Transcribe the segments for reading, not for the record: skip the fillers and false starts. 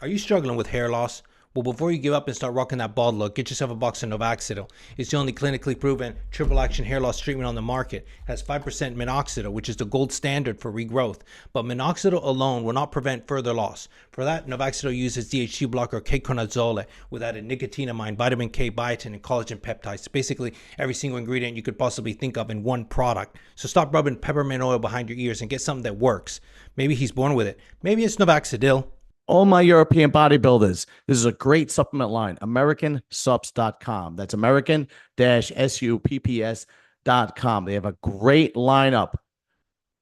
Are you struggling with hair loss? Well, before you give up and start rocking that bald look, get yourself a box of Novaxidil. It's the only clinically proven triple action hair loss treatment on the market. It has 5% minoxidil, which is the gold standard for regrowth. But minoxidil alone will not prevent further loss. For that, Novaxidil uses DHT blocker ketoconazole with added nicotinamide, vitamin K, biotin, and collagen peptides. Basically, every single ingredient you could possibly think of in one product. So stop rubbing peppermint oil behind your ears and get something that works. Maybe he's born with it. Maybe it's Novaxidil. All my European bodybuilders, this is a great supplement line, americansupps.com. That's American-supps.com. They have a great lineup.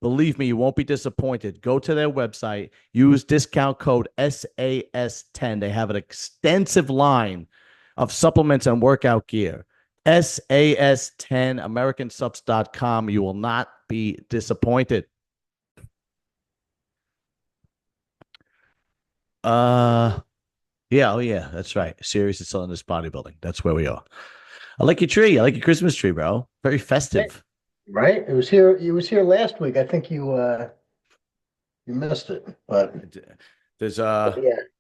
Believe me, you won't be disappointed. Go to their website, use discount code SAS10. They have an extensive line of supplements and workout gear. SAS10, americansupps.com. You will not be disappointed. Yeah, that's right. Serious is selling this bodybuilding. That's where we are. I like your tree. I like your Christmas tree, bro. Very festive. Right? It was here last week. I think you missed it. But There's yeah,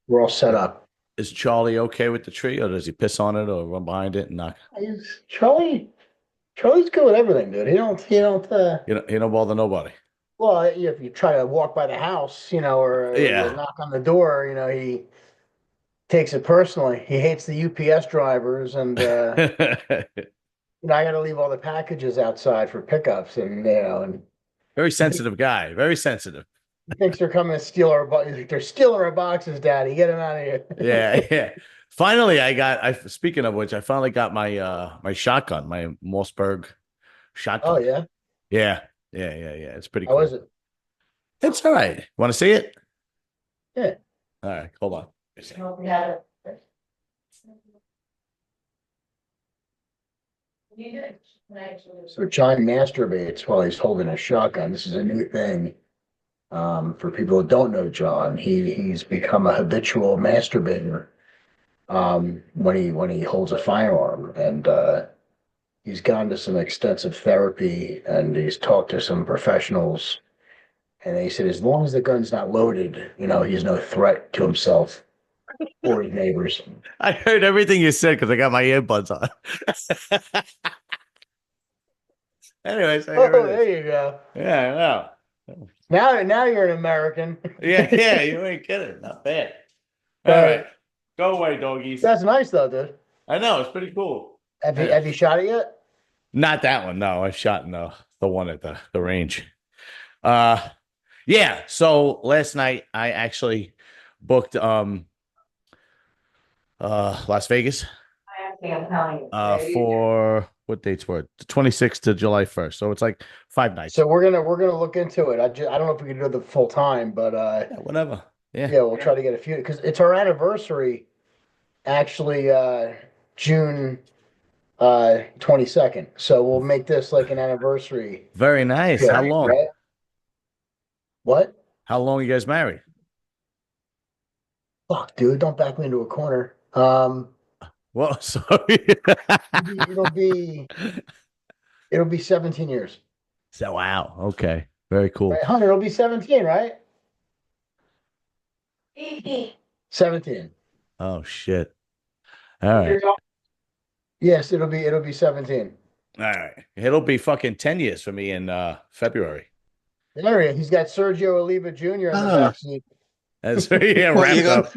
we're all set up. Is Charlie okay with the tree, or does he piss on it or run behind it and knock? Charlie's good with everything, dude. He don't bother nobody. Well, if you try to walk by the house, or knock on the door, he takes it personally. He hates the UPS drivers, and I got to leave all the packages outside for pickups, and very sensitive guy, very sensitive. He thinks they're coming to steal they're stealing our boxes, Daddy. Get them out of here. Yeah. Finally, speaking of which, I finally got my my shotgun, my Mossberg shotgun. Oh yeah. Yeah. It's pretty cool. How is it? It's all right. Want to see it? Yeah. All right. Hold on. So John masturbates while he's holding a shotgun. This is a new thing. For people who don't know John, he's become a habitual masturbator when he holds a firearm, and he's gone to some extensive therapy, and he's talked to some professionals, and they said as long as the gun's not loaded, he's no threat to himself or his neighbors. I heard everything you said because I got my earbuds on. Anyways, there you go. Yeah, I know. Now you're an American. Yeah, you ain't kidding. Not bad. All right. Go away, doggies. That's nice though, dude. I know, it's pretty cool. Have you shot it yet? Not that one, no. I shot in the one at the range. Yeah. So last night I actually booked Las Vegas. For what dates were it? The 26th to July 1st. So it's like 5 nights. So we're gonna look into it. I don't know if we can do the full time, but whatever. Yeah, we'll try to get a few because it's our anniversary. Actually, June 22nd. So we'll make this like an anniversary. Very nice. Yeah, how long? Right? What? How long are you guys married? Fuck, dude! Don't back me into a corner. Well, sorry. it'll be 17 years. So wow. Okay. Very cool. Right, Hunter, it'll be 17, right? 17. Oh shit. All right. Yes, it'll be 17. All right. It'll be fucking 10 years for me in February. There he is. He's got Sergio Oliva Jr. in the backseat. That's wrapped up.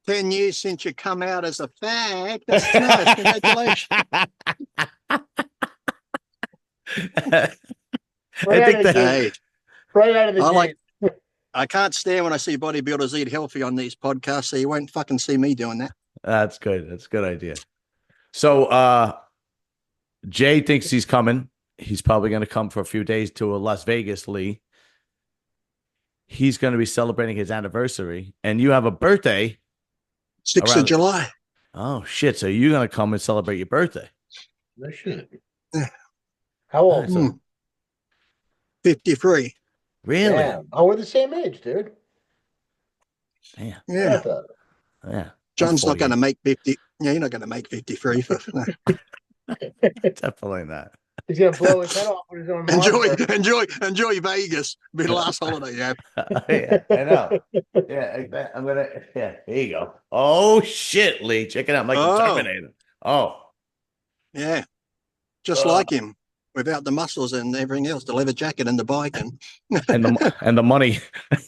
10 years since you come out as a fag. That's nice. Congratulations. Right out of the gate. I can't stand when I see bodybuilders eat healthy on these podcasts, so you won't fucking see me doing that. That's good. That's a good idea. So Jay thinks he's coming. He's probably going to come for a few days to Las Vegas, Lee. He's going to be celebrating his anniversary, and you have a birthday. 6th of July. Oh, shit. So you're going to come and celebrate your birthday. No shit. How old? 53. Really? Damn. Oh, we're the same age, dude. Damn. Yeah. Yeah. John's not going to make 50. Yeah, you're not going to make 53. Definitely not. He's gonna blow his head off with his own Enjoy Vegas. Be the last holiday you have. Yeah, I know. Yeah, I'm gonna. Yeah, here you go. Oh shit, Lee, check it out, like the Terminator. Oh, Yeah, just like him, without the muscles and everything else, the leather jacket and the bike, and and the money.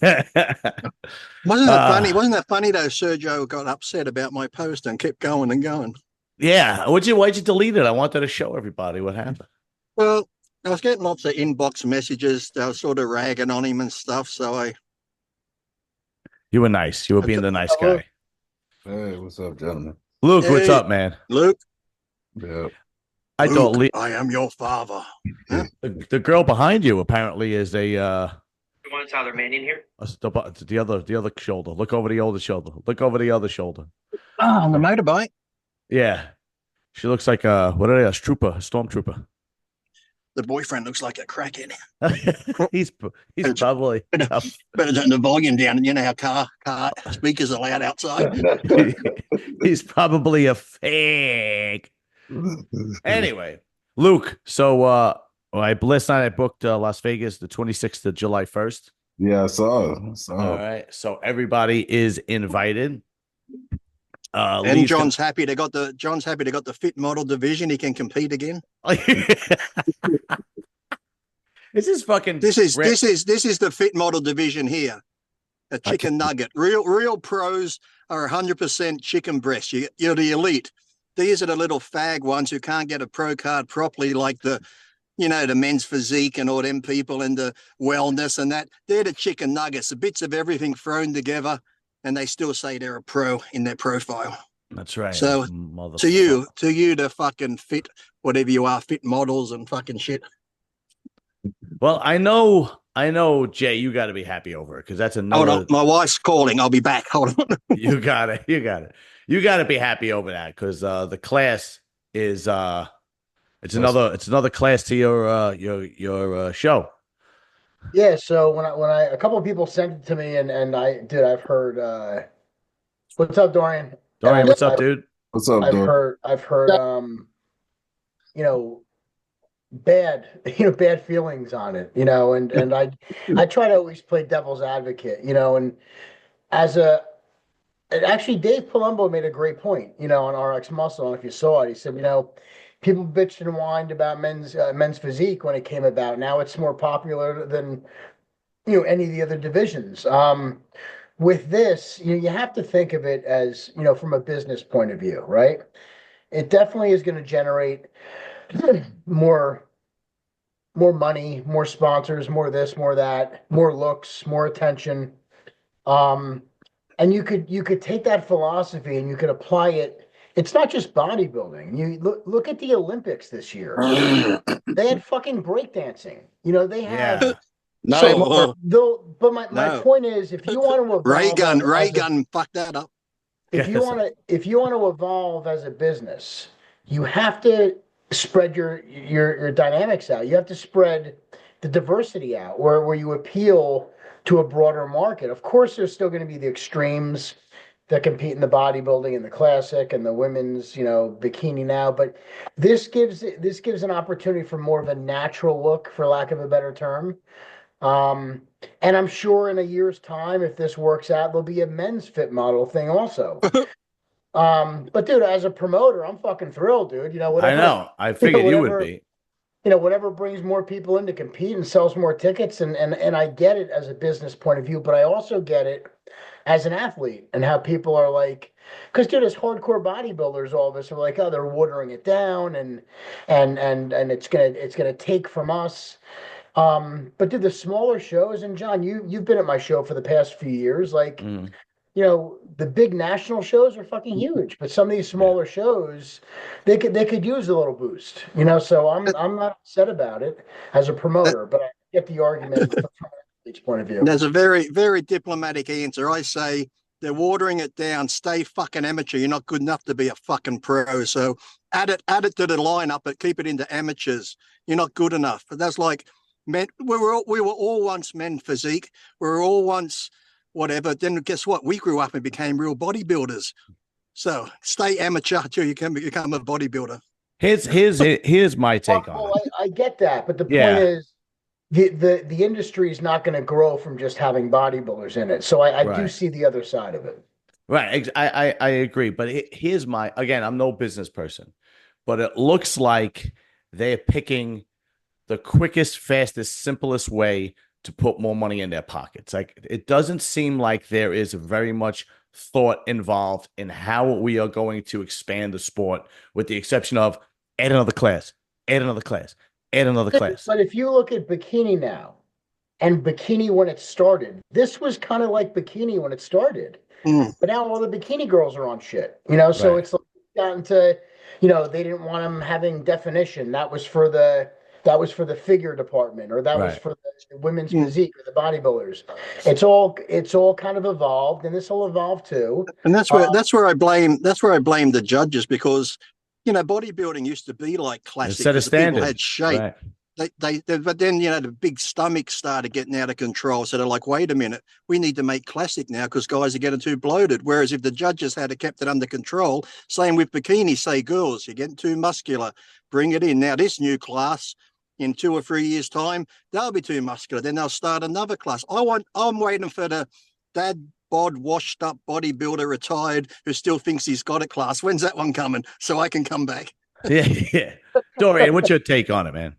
wasn't that funny? Wasn't that funny though? Sergio got upset about my post and kept going and going. Yeah, why'd you delete it? I wanted to show everybody what happened. Well, I was getting lots of inbox messages. They were sort of ragging on him and stuff. So You were nice. You were being the nice guy. Hey, what's up, gentlemen? Luke, what's up, man? Luke. Yeah. I thought I am your father. the girl behind you apparently is a You want Tyler Manning here? the other shoulder. Look over the other shoulder. Look over the other shoulder. Oh, on the motorbike. Yeah, she looks like a stormtrooper. The boyfriend looks like a crackhead. he's probably Better turn the volume down. You know how car speakers are loud outside. he's probably a fake. Anyway, Luke. So last night I booked Las Vegas, the 26th of July 1st. Yeah, I saw. All right, so everybody is invited. And John's happy they got the fit model division. He can compete again. This is the fit model division here. A chicken nugget. Real pros are 100% chicken breast. You're the elite. These are the little fag ones who can't get a pro card properly, like the men's physique and all them people and the wellness and that. They're the chicken nuggets, the bits of everything thrown together, and they still say they're a pro in their profile. That's right. So to you, the fucking fit, whatever you are, fit models and fucking shit. Well, I know, Jay, you got to be happy over it because that's another. Hold on, my wife's calling. I'll be back. Hold on. You got it. You got to be happy over that because the class is it's another class to your show. Yeah, so when I a couple of people sent it to me and I've heard what's up, Dorian? Dorian, what's up, dude? What's up, I've heard bad feelings on it, and I try to always play devil's advocate, and actually Dave Palumbo made a great point, on RX Muscle, and if you saw it, he said, people bitched and whined about men's physique when it came about. Now it's more popular than any of the other divisions. With this, you have to think of it as from a business point of view, right? It definitely is going to generate more money, more sponsors, more this, more that, more looks, more attention. And you could take that philosophy and you could apply it. It's not just bodybuilding. You look at the Olympics this year. They had fucking breakdancing. They had but my point is, if you want to evolve, Ray Gun fucked that up. If you want to evolve as a business, you have to spread your dynamics out. You have to spread the diversity out where you appeal to a broader market. Of course, there's still going to be the extremes that compete in the bodybuilding and the classic and the women's, bikini now. But this gives an opportunity for more of a natural look, for lack of a better term. And I'm sure in a year's time, if this works out, there'll be a men's fit model thing also. But dude, as a promoter, I'm fucking thrilled, dude. Whatever, I know. I figured you would be. Whatever brings more people in to compete and sells more tickets, and I get it as a business point of view, but I also get it as an athlete and how people are like, because dude, as hardcore bodybuilders, all of us are like, oh, they're watering it down and it's gonna take from us. But dude, the smaller shows, and John, you've been at my show for the past few years, like. The big national shows are fucking huge, but some of these smaller shows, they could use a little boost, so I'm not upset about it as a promoter, but I get the argument from an athlete's point of view. There's a very, very diplomatic answer. I say they're watering it down. Stay fucking amateur. You're not good enough to be a fucking pro. So add it to the lineup, but keep it into amateurs. You're not good enough. But that's like men. We were all once men physique. We were all once whatever. Then guess what? We grew up and became real bodybuilders. So stay amateur until you can become a bodybuilder. Here's my take on it. I get that, but the point Yeah. is, the industry is not going to grow from just having bodybuilders in it. So I do Right. see the other side of it. Right. I agree. But here's my, again, I'm no business person, but it looks like they're picking the quickest, fastest, simplest way to put more money in their pockets. Like, it doesn't seem like there is very much thought involved in how we are going to expand the sport, with the exception of add another class, add another class, add another class. But if you look at bikini now and bikini when it started, this was kind of like bikini when it started. Mm. But now all the bikini girls are on shit, you know. So Right. it's like gotten to, you know, they didn't want them having definition. That was for the figure department, or that was Right. for the women's Mm. physique or the bodybuilders. It's all kind of evolved, and this will evolve too. And that's where I blame the judges, because bodybuilding used to be like classic Set a because the people standard. had shape. Right. But then the big stomachs started getting out of control. So they're like, wait a minute, we need to make classic now because guys are getting too bloated. Whereas if the judges had kept it under control, same with bikini, say girls, you're getting too muscular, bring it in. Now this new class, in 2 or 3 years' time, they'll be too muscular. Then they'll start another class. I'm waiting for the dad bod washed up bodybuilder retired who still thinks he's got a class. When's that one coming? So I can come back. Yeah. Yeah. Dorian, what's your take on it, man?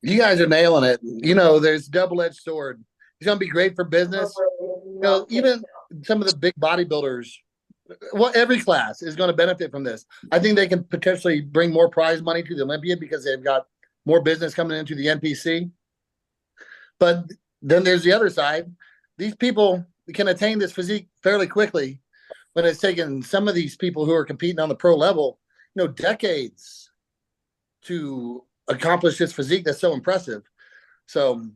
You guys are nailing it. You know, there's double-edged sword. It's going to be great for business. You know, even some of the big bodybuilders, well, every class is going to benefit from this. I think they can potentially bring more prize money to the Olympia because they've got more business coming into the NPC. But then there's the other side. These people can attain this physique fairly quickly, but it's taken some of these people who are competing on the pro level, you know, decades to accomplish this physique that's so impressive. So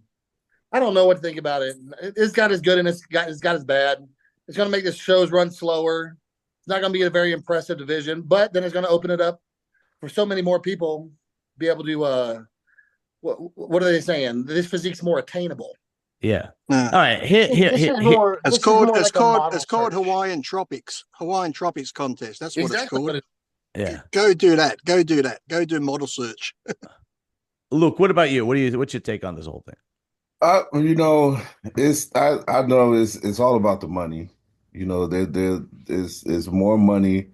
I don't know what to think about it. It's got its good and it's got its bad. It's going to make the shows run slower. It's not going to be a very impressive division, but then it's going to open it up for so many more people be able to what are they saying? This physique's more attainable. Yeah. All right. Here. It's called search. Hawaiian Tropics contest. That's what Exactly it's called. what it Yeah. Go do that. Go do model search. Luke, what about you? What's your take on this whole thing? You know, I know it's all about the money. You know, there is more money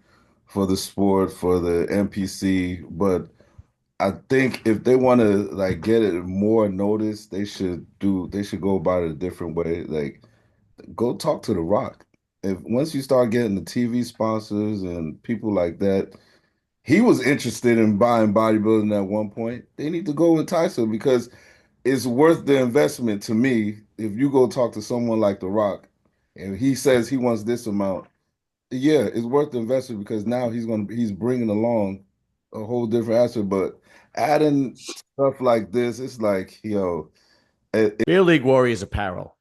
for the sport, for the NPC, but I think if they want to like get it more notice, they should go about it a different way. Like, go talk to The Rock. If once you start getting the TV sponsors and people like that, he was interested in buying bodybuilding at one point. They need to go entice him because it's worth the investment to me. If you go talk to someone like The Rock and he says he wants this amount, yeah, it's worth the investment because now he's bringing along a whole different aspect. But adding stuff like this, it's like, yo, Beer League Warriors apparel.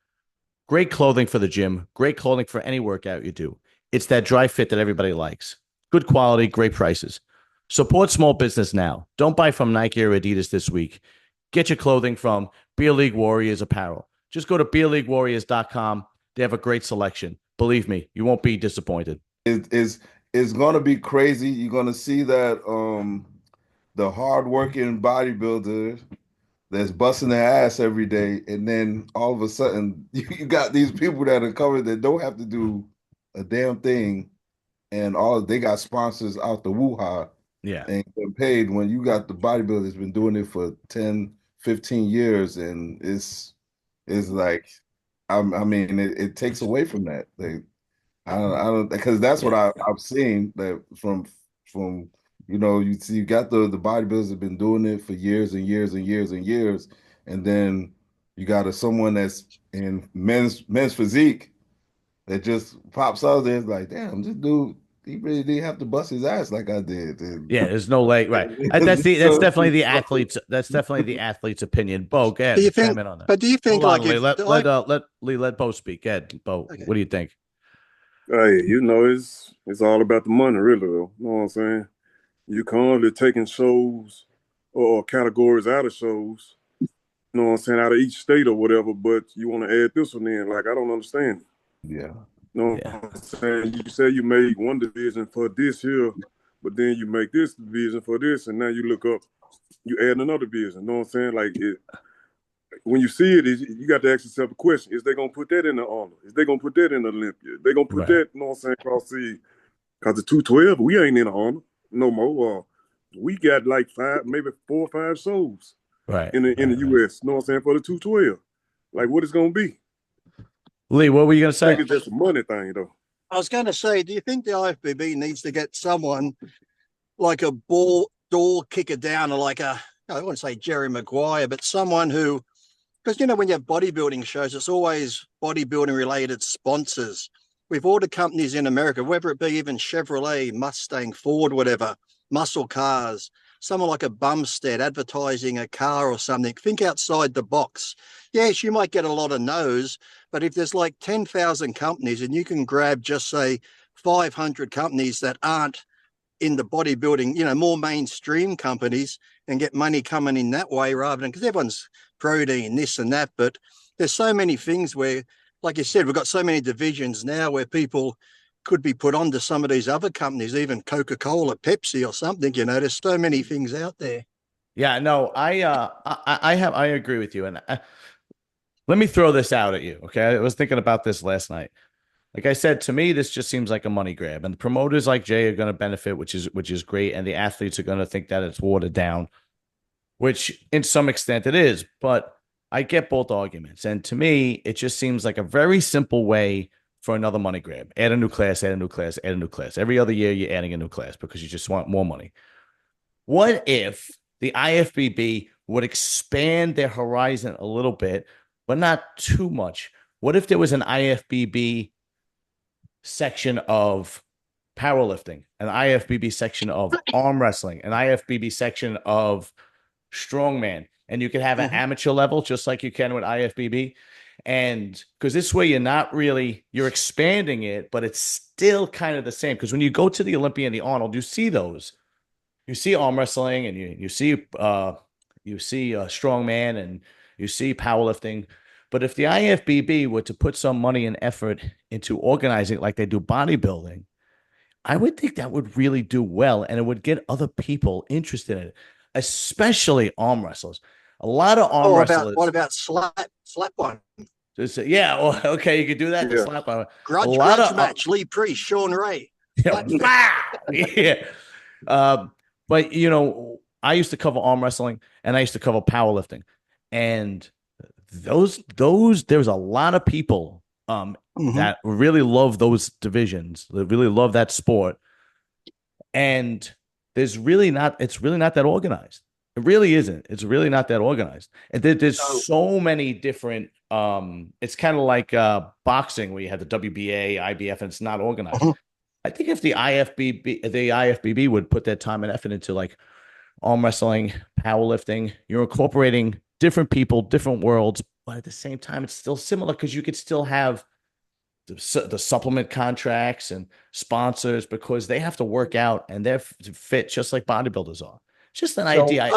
Great clothing for the gym. Great clothing for any workout you do. It's that dry fit that everybody likes. Good quality, great prices. Support small business now. Don't buy from Nike or Adidas this week. Get your clothing from Beer League Warriors apparel. Just go to beerleaguewarriors.com. They have a great selection. Believe me, you won't be disappointed. it's gonna be crazy. You're gonna see that the hardworking bodybuilder that's busting their ass every day, and then all of a sudden you got these people that are covered that don't have to do a damn thing, and all they got sponsors out the woo-ha. Yeah. And get paid when you got the bodybuilder that's been doing it for 10, 15 years, and it's like, I mean, it takes away from that. I don't because that's what I've seen that from you got the bodybuilders have been doing it for years and years and years and years, and then you got someone that's in men's physique that just pops out there like, damn, this dude, he really didn't have to bust his ass like I did. Yeah, there's no leg, right? That's definitely the athlete's. That's definitely the athlete's opinion. Bo, go ahead. Chime in on that. But do you think Hold like on, let Bo speak. Go ahead, Bo. Okay. What do you think? Hey, you know, it's all about the money, really, though. You know what I'm saying? You currently taking shows or categories out of shows, you know what I'm saying, out of each state or whatever, but you want to add this one in. Like, I don't understand. Yeah. You know what I'm saying? You say you made one division for this here, but then you make this division for this, and now you look up you add another division. You know what I'm saying? Like when you see it, you got to ask yourself a question: is they gonna put that in the honor? Is they gonna put that in the Olympia? They gonna put that? You know what I'm saying? Cross the because the 212, we ain't in the honor no more. We got like 5, maybe 4 or 5 shows in the US. You know what I'm saying? For the 212, like what it's gonna be. Lee, what were you gonna I say? think it's just a money thing, though. I was going to say, do you think the IFBB needs to get someone like a door kicker down, or like I wouldn't say Jerry Maguire, but someone who, because when you have bodybuilding shows, it's always bodybuilding related sponsors. With all the companies in America, whether it be even Chevrolet, Mustang, Ford, whatever, muscle cars, someone like a Bumstead advertising a car or something, think outside the box. Yes, you might get a lot of no's, but if there's like 10,000 companies and you can grab just say 500 companies that aren't in the bodybuilding, more mainstream companies, and get money coming in that way rather than, because everyone's protein, this and that, but there's so many things where, like you said, we've got so many divisions now where people could be put onto some of these other companies, even Coca-Cola, Pepsi or something, there's so many things out there. Yeah, no, I agree with you. And let me throw this out at you. Okay. I was thinking about this last night. Like I said, to me, this just seems like a money grab, and the promoters like Jay are going to benefit, which is great. And the athletes are going to think that it's watered down, which in some extent it is, but I get both arguments. And to me, it just seems like a very simple way for another money grab. Add a new class, add a new class, add a new class. Every other year, you're adding a new class because you just want more money. What if the IFBB would expand their horizon a little bit, but not too much? What if there was an IFBB section of powerlifting, an IFBB section of arm wrestling, an IFBB section of strongman, and you could have an amateur level just like you can with IFBB? And because this way you're expanding it, but it's still kind of the same. Because when you go to the Olympia and the Arnold, you see arm wrestling, and you see strongman, and you see powerlifting. But if the IFBB were to put some money and effort into organizing like they do bodybuilding, I would think that would really do well, and it would get other people interested in it, especially arm wrestlers. A lot of arm wrestlers. What about slap one? Yeah, well, okay, you could do that. Yeah. Slap one. Grudge match. Lee Priest, Sean Ray. Yeah. But I used to cover arm wrestling, and I used to cover powerlifting, and those there's a lot of people that really love those divisions. They really love that sport, and it's really not that organized. It really isn't. It's really not that organized. And there's so many different. It's kind of like boxing, where you have the WBA, IBF, and it's not organized. I think if the IFBB would put that time and effort into like arm wrestling, powerlifting, you're incorporating different people, different worlds, but at the same time, it's still similar because you could still have the supplement contracts and sponsors, because they have to work out and they're fit just like bodybuilders are. Just an idea.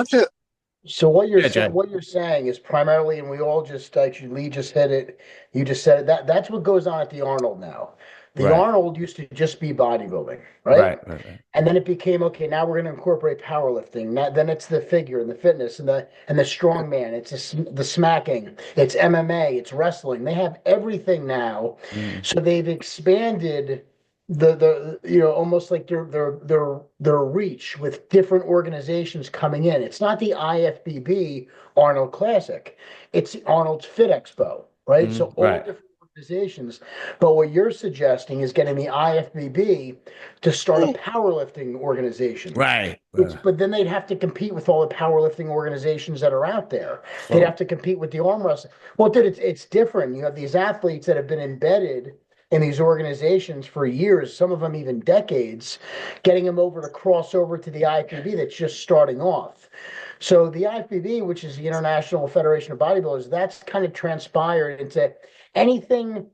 So what you're saying is primarily, and we all just actually, Lee just said it, you just said it, that's what goes on at the Arnold now. The Arnold used to just be bodybuilding, right? Right. And then it became, okay, now we're going to incorporate powerlifting. Then it's the figure and the fitness and the strongman. It's the smacking. It's MMA. It's wrestling. They have everything now. So they've expanded the almost like their reach with different organizations coming in. It's not the IFBB Arnold Classic. It's Arnold's Fit Expo, right? So all different organizations. But what you're suggesting is getting the IFBB to start a powerlifting organization. Right. But then they'd have to compete with all the powerlifting organizations that are out there. They'd have to compete with the arm wrestling. Well, dude, it's different. You have these athletes that have been embedded in these organizations for years, some of them even decades, getting them over to cross over to the IFBB that's just starting off. So the IFBB, which is the International Federation of Bodybuilders, that's kind of transpired into anything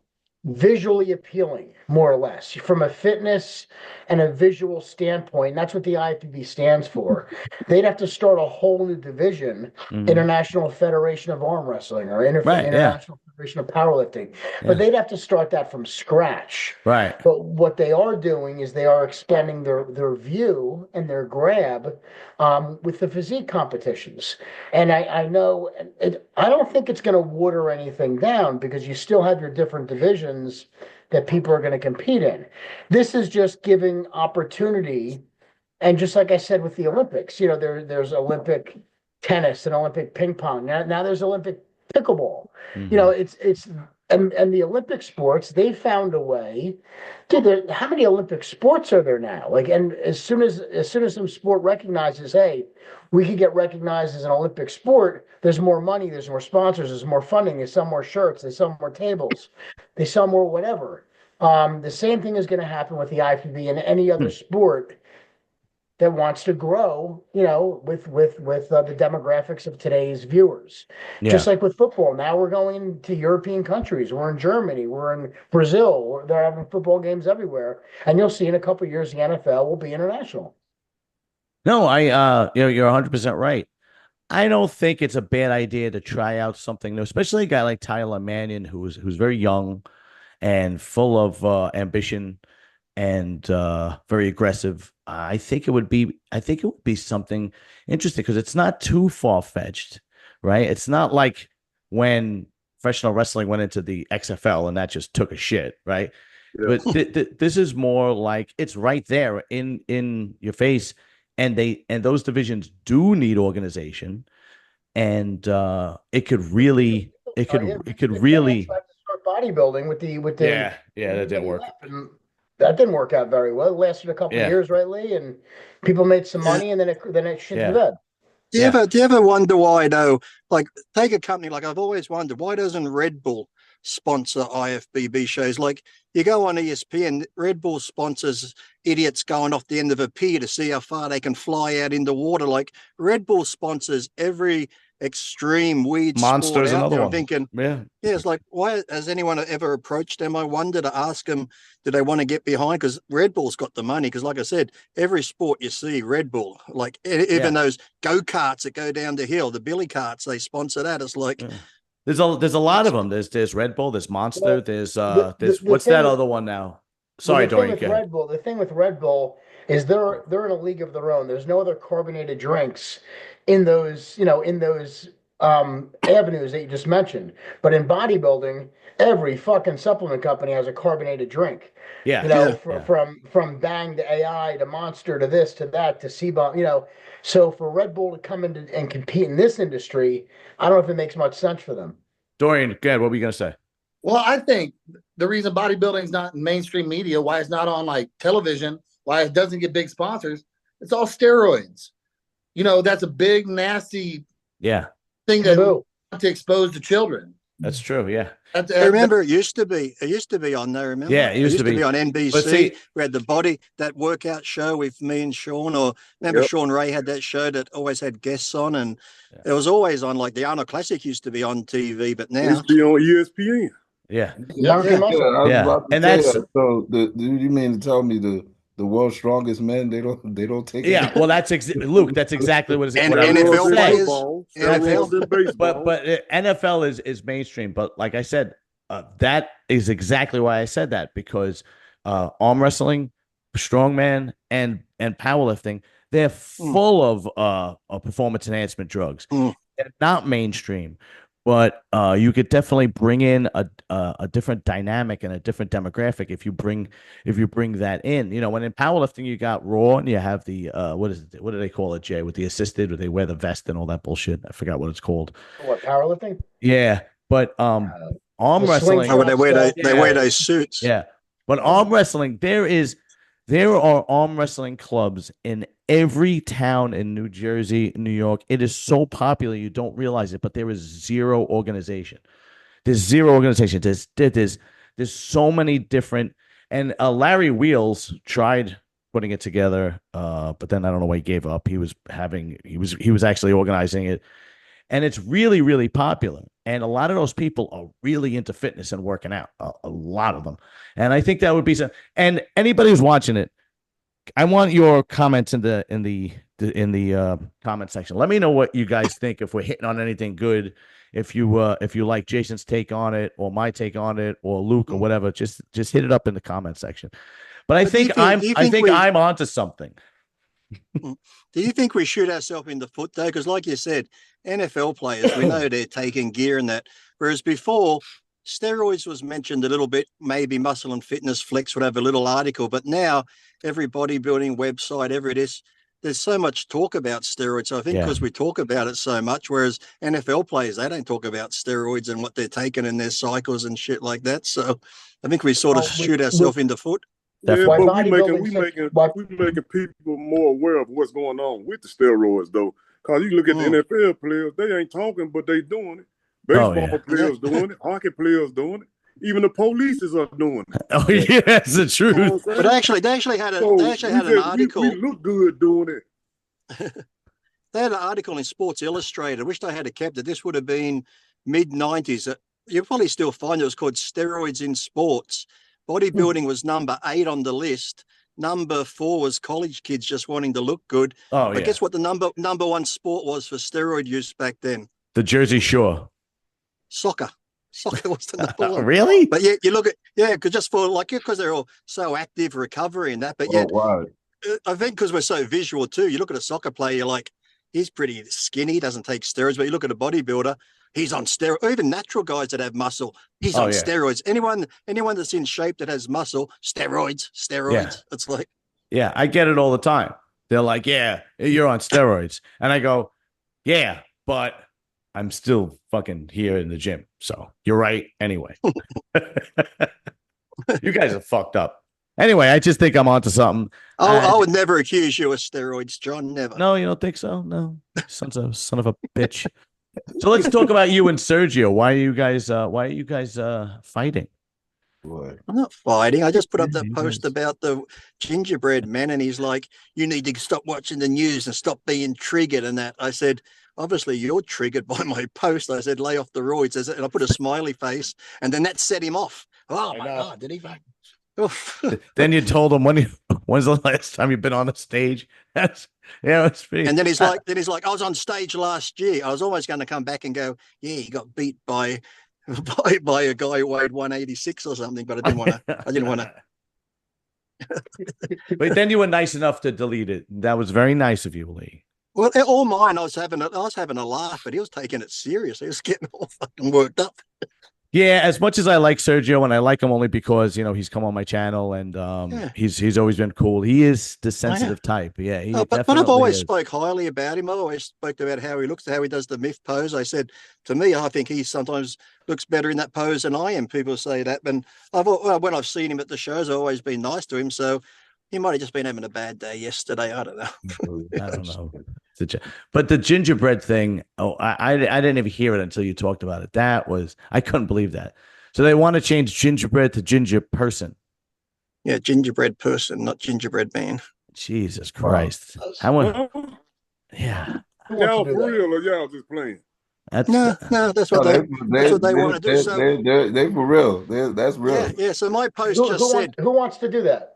visually appealing, more or less, from a fitness and a visual standpoint. And that's what the IFBB stands for. They'd have to start a whole new division, International Federation of Arm Wrestling, or International Federation of Powerlifting, Yeah. but they'd have to start that from scratch. Right. But what they are doing is they are expanding their view and their grab with the physique competitions. And I know I don't think it's going to water anything down because you still have your different divisions that people are going to compete in. This is just giving opportunity. And just like I said with the Olympics, there's Olympic tennis and Olympic ping pong. Now there's Olympic pickleball. It's and the Olympic sports, they found a way. Dude, how many Olympic sports are there now? Like, and as soon as some sport recognizes, hey, we could get recognized as an Olympic sport, there's more money, there's more sponsors, there's more funding, they sell more shirts, they sell more tables, they sell more whatever. The same thing is going to happen with the IFB and any other sport that wants to grow, with the demographics of today's viewers. Yeah. Just like with football, now we're going to European countries. We're in Germany. We're in Brazil. They're having football games everywhere, and you'll see in a couple of years the NFL will be international. No, you're 100% right. I don't think it's a bad idea to try out something new, especially a guy like Tyler Mannion, who's very young and full of ambition and very aggressive. I think it would be something interesting because it's not too far-fetched, right? It's not like when professional wrestling went into the XFL and that just took a shit, right? Yeah. But this is more like it's right there in your face, and those divisions do need organization, and it could really start bodybuilding with the yeah that didn't work. That didn't work out very well. It lasted a couple of years, right, Lee? And people made some money, and then it shit the bed. Do you ever wonder why though? Like, take a company like I've always wondered, why doesn't Red Bull sponsor IFBB shows? Like, you go on ESPN, Red Bull sponsors idiots going off the end of a pier to see how far they can fly out into water. Like, Red Bull sponsors every extreme weed Monster's sport out another there. one. I'm thinking, yeah, it's like, why has anyone ever approached them? I wonder, to ask them, do they want to get behind? Because Red Bull's got the money. Because like I said, every sport you see Red Bull, like even those go-karts that go down the hill, the billy carts, they sponsor that. It's like, there's a lot of them. There's Red Bull, there's Monster, there's what's that other one now? Sorry, Dorian. The thing with Red Bull is they're in a league of their own. There's no other carbonated drinks in those avenues that you just mentioned. But in bodybuilding, every fucking supplement company has a carbonated drink. From Bang to AI to Monster to this to that to C-Bomb. So for Red Bull to come in and compete in this industry, I don't know if it makes much sense for them. Dorian, go ahead. What were you gonna say? Well, I think the reason bodybuilding is not in mainstream media, why it's not on like television, why it doesn't get big sponsors, it's all steroids. That's a big, nasty thing that we want to expose to children. That's true. Yeah. I remember it used to be on there. Remember? Yeah, it used to be on NBC. We had that workout show with me and Sean. Or remember Sean Ray had that show that always had guests on, and it was always on. Like the Arnold Classic used to be on TV, but now it's be on ESPN. Yeah. And that's so. Do you mean to tell me the world's strongest men they don't take it? Yeah, well, that's Luke. That's exactly what it's. And NFL players, but NFL is mainstream. But like I said, that is exactly why I said that, because arm wrestling, strongman, and powerlifting, they're full of performance enhancement drugs. They're not mainstream. But you could definitely bring in a different dynamic and a different demographic if you bring that in. When in powerlifting you got Raw and you have the what do they call it, Jay, with the assisted, where they wear the vest and all that bullshit. I forgot what it's called. What, powerlifting? Yeah, but arm wrestling. Oh, they wear those suits. Yeah, but arm wrestling, there are arm wrestling clubs in every town in New Jersey, New York. It is so popular you don't realize it, but there is zero organization. There's zero organization. There's so many different. And Larry Wheels tried putting it together, but then I don't know why he gave up. He was actually organizing it, and it's really, really popular. And a lot of those people are really into fitness and working out. A lot of them, and I think that would be some. And anybody who's watching it, I want your comments in the comment section. Let me know what you guys think, if we're hitting on anything good, if you like Jason's take on it or my take on it or Luke or whatever, just hit it up in the comment section. But I But do you think think- do you I think think we- I'm onto something. Do you think we shoot ourselves in the foot though? Because like you said, NFL players, we know they're taking gear and that. Whereas before, steroids was mentioned a little bit, maybe Muscle and Fitness Flex would have a little article, but now every bodybuilding website, every it is, there's so much talk about steroids. So I think Yeah. because we talk about it so much, whereas NFL players, they don't talk about steroids and what they're taking in their cycles and shit like that. So I think we sort of Well, shoot ourselves in the foot. Yeah, Definitely. but Why bodybuilding we making people more aware of what's going on with the steroids though. Cause you look at the NFL players, they ain't talking, but they doing it. Oh, Baseball yeah. players doing it, hockey players doing it, even the police are doing it. Oh yeah, that's the You know truth. what I'm But saying? they actually had So an article. we look good doing it. They had an article in Sports Illustrated. I wish they had kept it. This would have been mid-90s. You'll probably still find it. It was called Steroids in Sports. Bodybuilding was number 8 on the list. Number 4 was college kids just wanting to look good. Oh But yeah, guess what the number 1 sport was for steroid use back then? the Jersey Shore. Soccer. Soccer was the number 1. Really? But yeah, you look at, because just for like, because they're all so active, recovery and that. But yet, Wow. I think because we're so visual too, you look at a soccer player, you're like, he's pretty skinny, doesn't take steroids. But you look at a bodybuilder, he's on steroids. Or even natural guys that have muscle, he's on yeah. steroids. Anyone that's in shape that has muscle, steroids. Yeah. It's like, Yeah, I get it all the time. They're like, "Yeah, you're on steroids," and I go, "Yeah, but I'm still fucking here in the gym." So you're right. Anyway, you guys are fucked up. Anyway, I just think I'm onto something. I would never accuse you of steroids, John. Never. No, you don't think so? No, son of a bitch. So let's talk about you and Sergio. Why are you guys fighting? Boy. I'm not fighting. I just put up Yeah, that you post guys- about the gingerbread man, and he's like, "You need to stop watching the news and stop being triggered." And that I said, "Obviously, you're triggered by my post." I said, "Lay off the roids," and I put a smiley face, and then that set him off. Oh I my know. god, did he? Oof. Then you told him when's the last time you've been on a stage? It's pretty. And then he's like, I was on stage last year. I was always going to come back and go, yeah, he got beat by a guy who weighed 186 or something, but I didn't want to. But then you were nice enough to delete it. That was very nice of you, Lee. Well, all mine, I was having a laugh, but he was taking it serious. He was getting all fucking worked up. Yeah, as much as I like Sergio, and I like him only because he's come on my channel and Yeah. he's always been cool. He is the sensitive type. Yeah, he But I've definitely always is. spoke highly about him. I always spoke about how he looks, how he does the myth pose. I said, to me, I think he sometimes looks better in that pose than I am. People say that, but when I've seen him at the shows, I've always been nice to him. So he might have just been having a bad day yesterday. I don't know. I don't know. But the gingerbread thing, I didn't even hear it until you talked about it. I couldn't believe that. So they want to change gingerbread to ginger person. Yeah, gingerbread person, not gingerbread man. Jesus Christ. Yeah. Y'all for real or y'all just playing? That's No, that's what they want to do. So They for real. That's real. yeah. So my post just said, who wants to do that?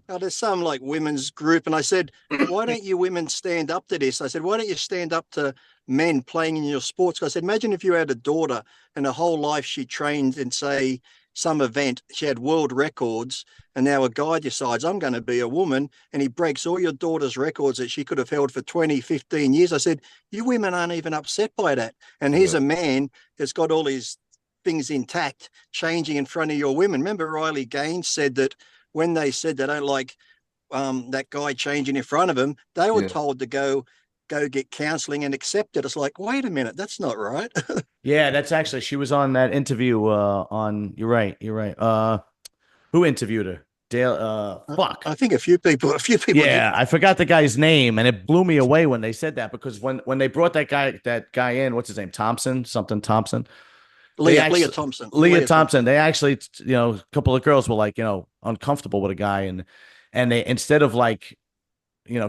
oh, there's some like women's group. And I said, why don't you women stand up to this? I said, why don't you stand up to men playing in your sports? I said, imagine if you had a daughter and her whole life she trained in, say, some event. She had world records. And now a guy decides, I'm going to be a woman. And he breaks all your daughter's records that she could have held for 20, 15 years. I said, you women aren't even upset by that. And here's a man that's got all his things intact, changing in front of your women. Remember Riley Gaines said that when they said they don't like that guy changing in front of him, they were told to go get counseling and accept it. It's like, wait a minute, that's not right. Yeah, that's actually, she was on that interview you're right. Who interviewed her? Dale, fuck. I think a few people. Yeah, I forgot the guy's name, and it blew me away when they said that, because when they brought that guy in, what's his name? Thompson. Leah Thompson. Leah Thompson. They actually, a couple of girls were like, uncomfortable with a guy, and they, instead of like,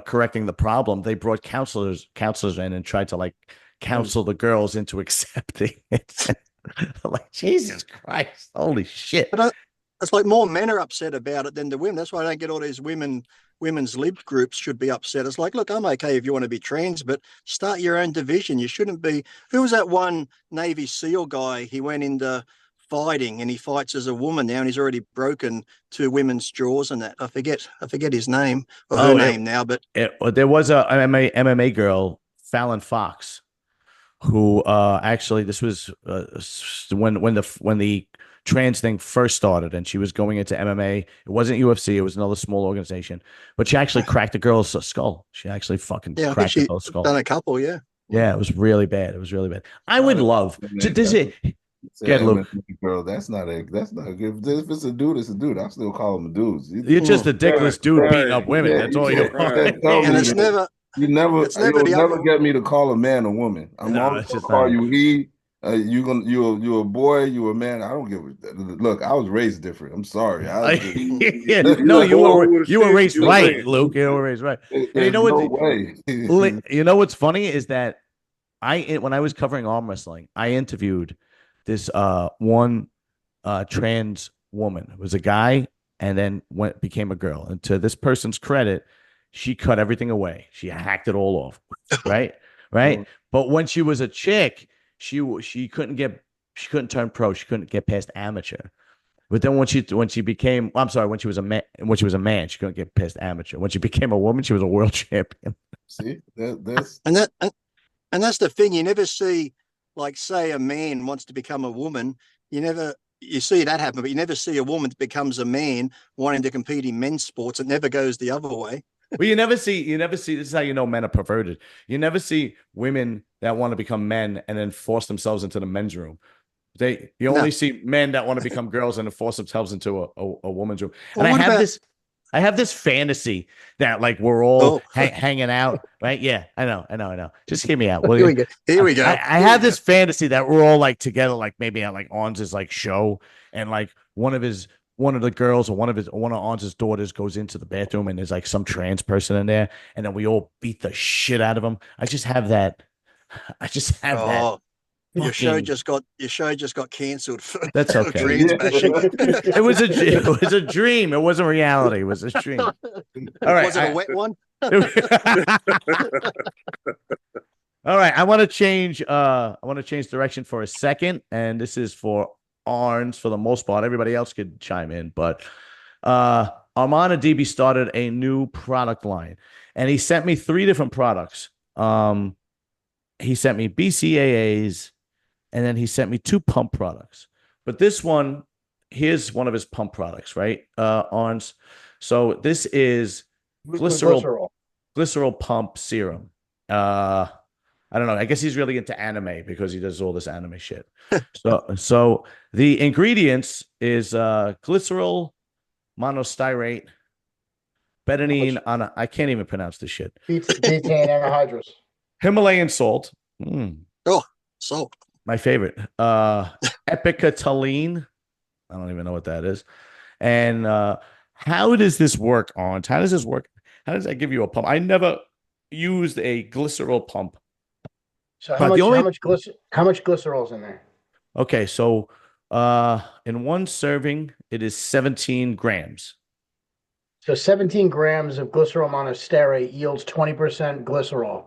correcting the problem, they brought counselors in and tried to like counsel the girls into accepting it. Like, Jesus Christ, holy shit. But it's like more men are upset about it than the women. That's why I don't get all these women women's lib groups should be upset. It's like, look, I'm okay if you want to be trans, but start your own division. You shouldn't be. Who was that one Navy SEAL guy? He went into fighting and he fights as a woman now, and he's already broken 2 women's jaws and that. I forget his name or her name now, but there was a MMA girl, Fallon Fox, who actually this was when the trans thing first started, and she was going into MMA. It wasn't UFC; it was another small organization. But she actually cracked a girl's skull. She actually fucking cracked a girl's skull. Done a couple, yeah. Yeah, it was really bad. It was really bad. I would love to. Does it? Get Luke. Girl, that's not a good. If it's a dude, it's a dude. I still call him a dude. You're just a dickless dude beating up women. Yeah, that's all you are. And it's never. You never get me to call a man a woman. I'm always gonna call you he. You're a boy. You a man. I don't give a look. I was raised different. I'm sorry. No, you were raised right, Luke. You were raised right. You know what? You know what's funny is that when I was covering arm wrestling, I interviewed this one trans woman. It was a guy, and then became a girl. And to this person's credit, she cut everything away. She hacked it all off. Right. But when she was a chick, she couldn't turn pro. She couldn't get past amateur. But then when she was a man, she couldn't get past amateur. When she became a woman, she was a world champion. See, and that's the thing. You never see, like, say a man wants to become a woman. You see that happen, but you never see a woman that becomes a man wanting to compete in men's sports. It never goes the other way. Well, you never see, this is how you know men are perverted. You never see women that want to become men and then force themselves into the men's room. You only see men that want to become girls and then force themselves into a woman's room. And I have this fantasy that, like, we're all hanging out, right? Yeah, I know. Just hear me out. Here we go. I have this fantasy that we're all like together, like maybe at like Arn's like show, and like one of the girls or one of Arn's daughters goes into the bathroom and there's like some trans person in there, and then we all beat the shit out of them. I just have that. That. Your show just got cancelled. That's okay. Dreams bashing. It was a dream. It wasn't reality. It was a dream. All right. Was it a wet one? All right. I want to change direction for a second, and this is for Arns for the most part. Everybody else could chime in, but Armon Adibi started a new product line, and he sent me 3 different products. He sent me BCAAs, and then he sent me 2 pump products. But this one, here's one of his pump products, right? Arns. So this is glycerol pump serum. I don't know. I guess he's really into anime because he does all this anime shit. So the ingredients is glycerol monostearate, betadine on I can't even pronounce this shit. Betaine anhydrous. Himalayan salt. Oh, salt. My favorite. Epicatolene. I don't even know what that is. And how does this work, Arns? How does this work? How does that give you a pump? I never used a glycerol pump. So how much glycerol is in there? Okay, so in one serving, it is 17 grams. So 17 grams of glycerol monostearate yields 20% glycerol.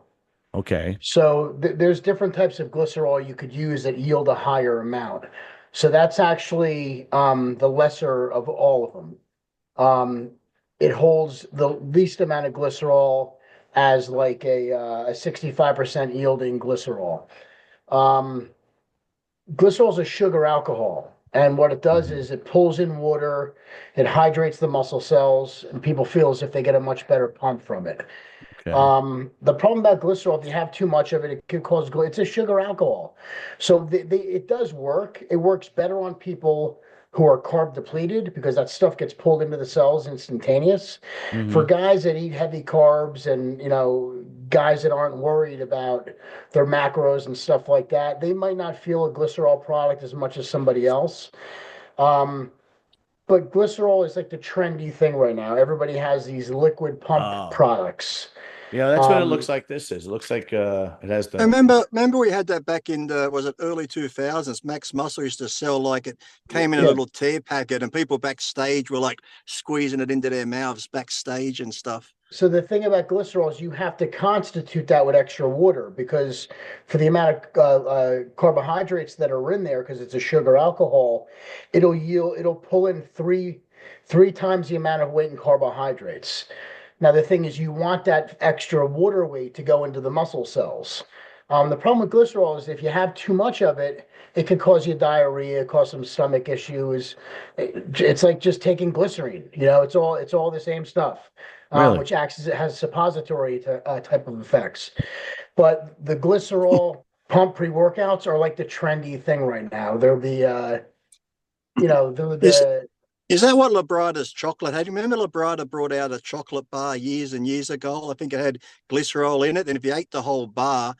Okay. So there's different types of glycerol you could use that yield a higher amount. So that's actually the lesser of all of them. It holds the least amount of glycerol as like a 65% yielding glycerol. Glycerol is a sugar alcohol. And what it does is it pulls in water, it hydrates the muscle cells, and people feel as if they get a much better pump from it. Okay. The problem about glycerol, if you have too much of it, it can cause it's a sugar alcohol. So it does work. It works better on people who are carb depleted because that stuff gets pulled into the cells instantaneous. Mm-hmm. For guys that eat heavy carbs and, guys that aren't worried about their macros and stuff like that, they might not feel a glycerol product as much as somebody else. But glycerol is like the trendy thing right now. Everybody has these liquid pump products. Yeah, that's what it Um, looks like. This is. It looks like it has I the. remember we had that back in the, was it early 2000s? Max Muscle used to sell like it came in a Yeah. little tear packet, and people backstage were like squeezing it into their mouths backstage and stuff. So the thing about glycerol is you have to constitute that with extra water because for the amount of carbohydrates that are in there, because it's a sugar alcohol, it'll pull in three times the amount of weight in carbohydrates. Now the thing is you want that extra water weight to go into the muscle cells. The problem with glycerol is if you have too much of it, it can cause you diarrhea, cause some stomach issues. It's like just taking glycerine. It's all the same stuff, Really? which acts as it has suppository type of effects. But the glycerol pump pre-workouts are like the trendy thing right now. They're they're Is the is that what Labrada's chocolate had? You remember Labrada brought out a chocolate bar years and years ago? I think it had glycerol in it, and if you ate the whole bar,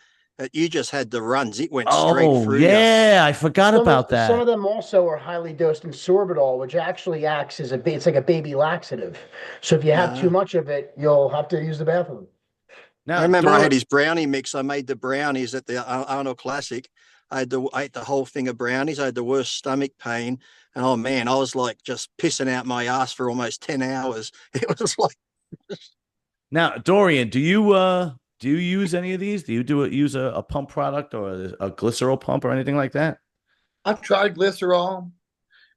you just had the runs. It went straight Oh through you. yeah, I forgot about some of that. them also are highly dosed in sorbitol, which actually acts as it's like a baby laxative. So if you have too much of it, you'll have to use the bathroom. I Now, remember I had his brownie mix. I made the brownies at the Arnold Classic. I ate the whole thing of brownies. I had the worst stomach pain. And oh man, I was like just pissing out my ass for almost 10 hours. It was like, now, Dorian, do you use any of these? Do you use a pump product or a glycerol pump or anything like that? I've tried glycerol,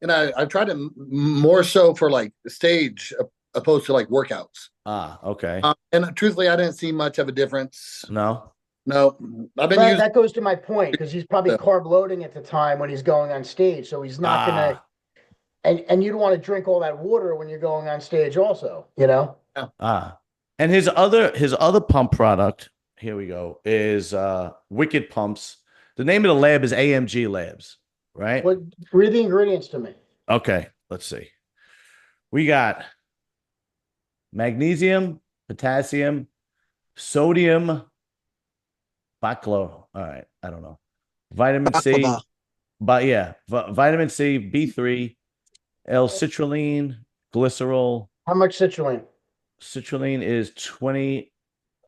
and I tried it more so for like stage opposed to like workouts. Ah, okay. And truthfully, I didn't see much of a difference. No. No, I've been But using. that goes to my point because he's probably carb loading at the time when he's going on stage, so he's not gonna. Ah, And you don't want to drink all that water when you're going on stage, also. ah. And his other pump product, here we go, is Wicked Pumps. The name of the lab is AMG Labs, right? What read the ingredients to me? Okay, let's see. We got magnesium, potassium, sodium, baclo. All right, I don't know. Vitamin C, baklava. but yeah, vitamin C, B3, L-citrulline, glycerol. How much citrulline? Citrulline is 20. Let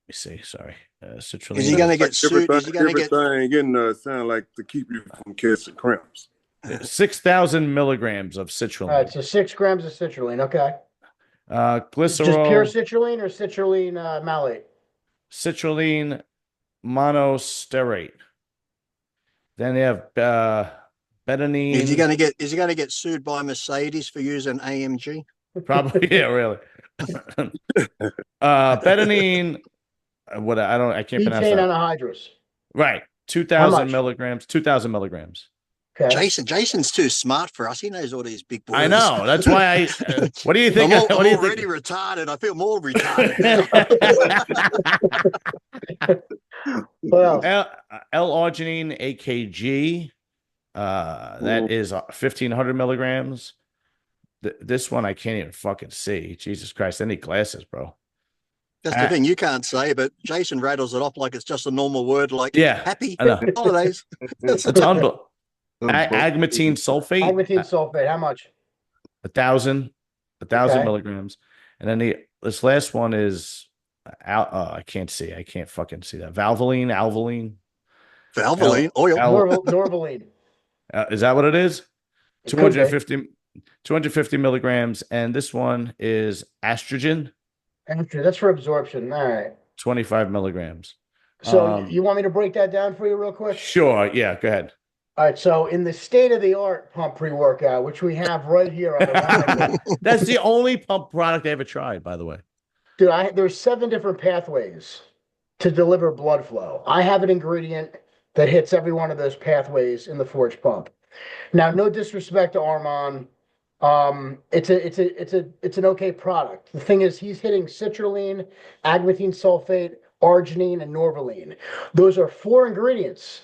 me see. Sorry. Citrulline. Is he going to get sued? Is he going to get? Everything getting sound like to keep you from catching cramps. 6,000 milligrams of All citrulline. right, so 6 grams of citrulline. Okay. Glycerol. Just pure citrulline or citrulline malate? Citrulline monosterate. Then they have betanine. Is he going to get? Is he going to get sued by Mercedes for using AMG? Probably, yeah, really. Betanine. I can't pronounce Betaine that. anhydrous. Right. How 2,000 much? milligrams. 2,000 milligrams. Okay. Jason's too smart for us. He knows all these big words. I know. That's why I. What do you think? I'm What do you already think? retarded. I feel more retarded now. What else? L-arginine AKG. That is 1,500 milligrams. This one I can't even fucking see. Jesus Christ! I need glasses, bro. That's the thing you can't say, but Jason rattles it off like it's just a normal word, like happy I know. holidays. It's unbelievable. Agmatine sulfate. Agmatine sulfate. How much? 1,000 Okay. milligrams, and then this last one is I can't see. I can't fucking see that. Valvoline. Valvoline oil. Norvaline. Is that what it is? It could be. 250 milligrams, and this one is estrogen. That's for absorption. All right. 25 milligrams. So you want me to break that down for you real quick? Sure. Yeah. Go ahead. All right. So in the state-of-the-art pump pre-workout, which we have right here on the That's the only pump product I ever tried, by the way. dude, there's 7 different pathways to deliver blood flow. I have an ingredient that hits every one of those pathways in the Forge pump. Now, no disrespect to Armon. It's an okay product. The thing is, he's hitting citrulline, agmatine sulfate, arginine, and norvaline. Those are 4 ingredients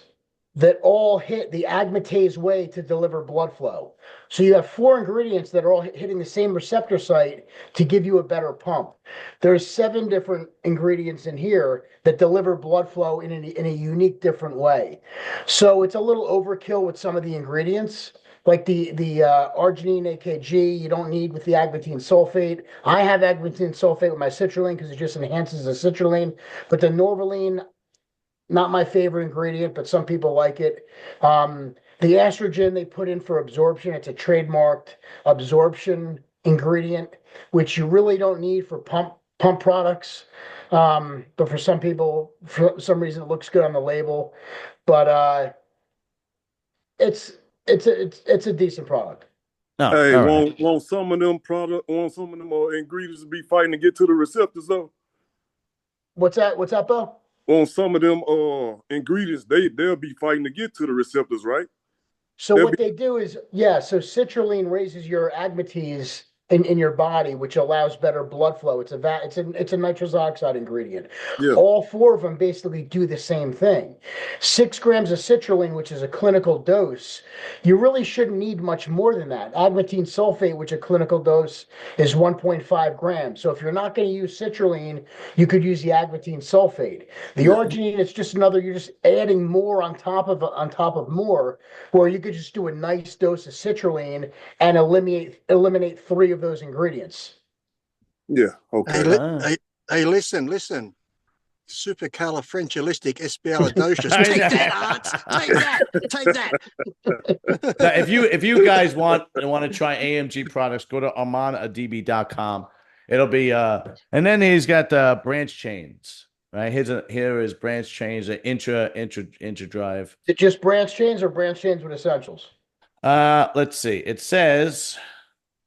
that all hit the agmatase way to deliver blood flow. So you have 4 ingredients that are all hitting the same receptor site to give you a better pump. There's 7 different ingredients in here that deliver blood flow in a unique, different way. So it's a little overkill with some of the ingredients. like the arginine AKG, you don't need with the agmatine sulfate. I have agmatine sulfate with my citrulline because it just enhances the citrulline. But the norvaline, not my favorite ingredient, but some people like it. The estrogen they put in for absorption, it's a trademarked absorption ingredient, which you really don't need for pump products. But for some people, for some reason, it looks good on the label. But it's it's a decent product. No, Hey, all right. want some of them ingredients to be fighting to get to the receptors though? What's that? What's that, Bo? Want some of them ingredients they'll be fighting to get to the receptors, right? So They'll what they do is, yeah, so citrulline raises your agatase in your body, which allows better blood flow. It's a nitrous oxide ingredient. Yeah. All four of them basically do the same thing. 6 grams of citrulline, which is a clinical dose, you really shouldn't need much more than that. Agmatine sulfate, which a clinical dose is 1.5 grams. So if you're not going to use citrulline, you could use the agmatine sulfate. The arginine, it's just another, you're just adding more on top of more, where you could just do a nice dose of citrulline and eliminate 3 of those ingredients. Yeah. Okay. Hey, listen. Supercalifragilisticexpialidocious. Take that, Art. Take that. Now, if you guys want to try AMG products, go to armonadibi.com. It'll be and then he's got branch chains. Right, here is branch chains, the intra drive. Is it just branch chains or branch chains with essentials? Let's see. It says,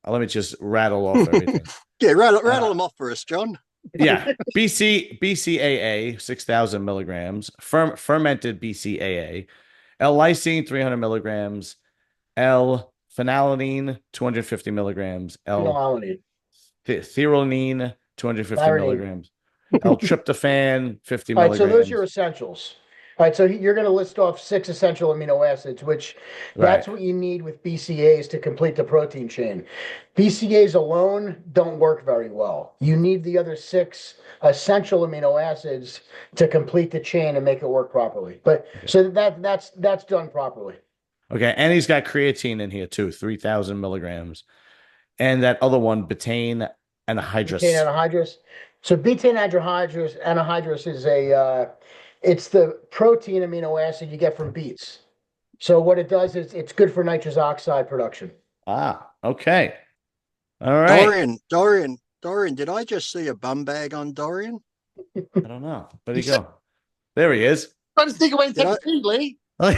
let me just rattle off everything. Yeah, rattle them off for us, John. Yeah, BCAA 6,000 milligrams, fermented BCAA, L-lysine 300 milligrams, L-phenylalanine 250 milligrams, Phenylalanine. L-theanine 250 Thyrine. milligrams, L-tryptophan 50 All right, milligrams. so those are your essentials. All right, so you're going to list off 6 essential amino acids, which that's what you need with BCAAs to complete the protein chain. BCAAs alone don't work very well. You need the other 6 essential amino acids to complete the chain and make it work properly. But so that's done properly. Okay, and he's got creatine in here too, 3,000 milligrams, and that other one, betaine anhydrous. Betaine anhydrous. So betaine anhydrous is it's the protein amino acid you get from beets. So what it does is it's good for nitrous oxide production. Ah, okay. All right. Dorian, did I just see a bum bag on Dorian? I don't know. Where'd he go? There he is. Trying to sneak away and take a seat, Lee. Did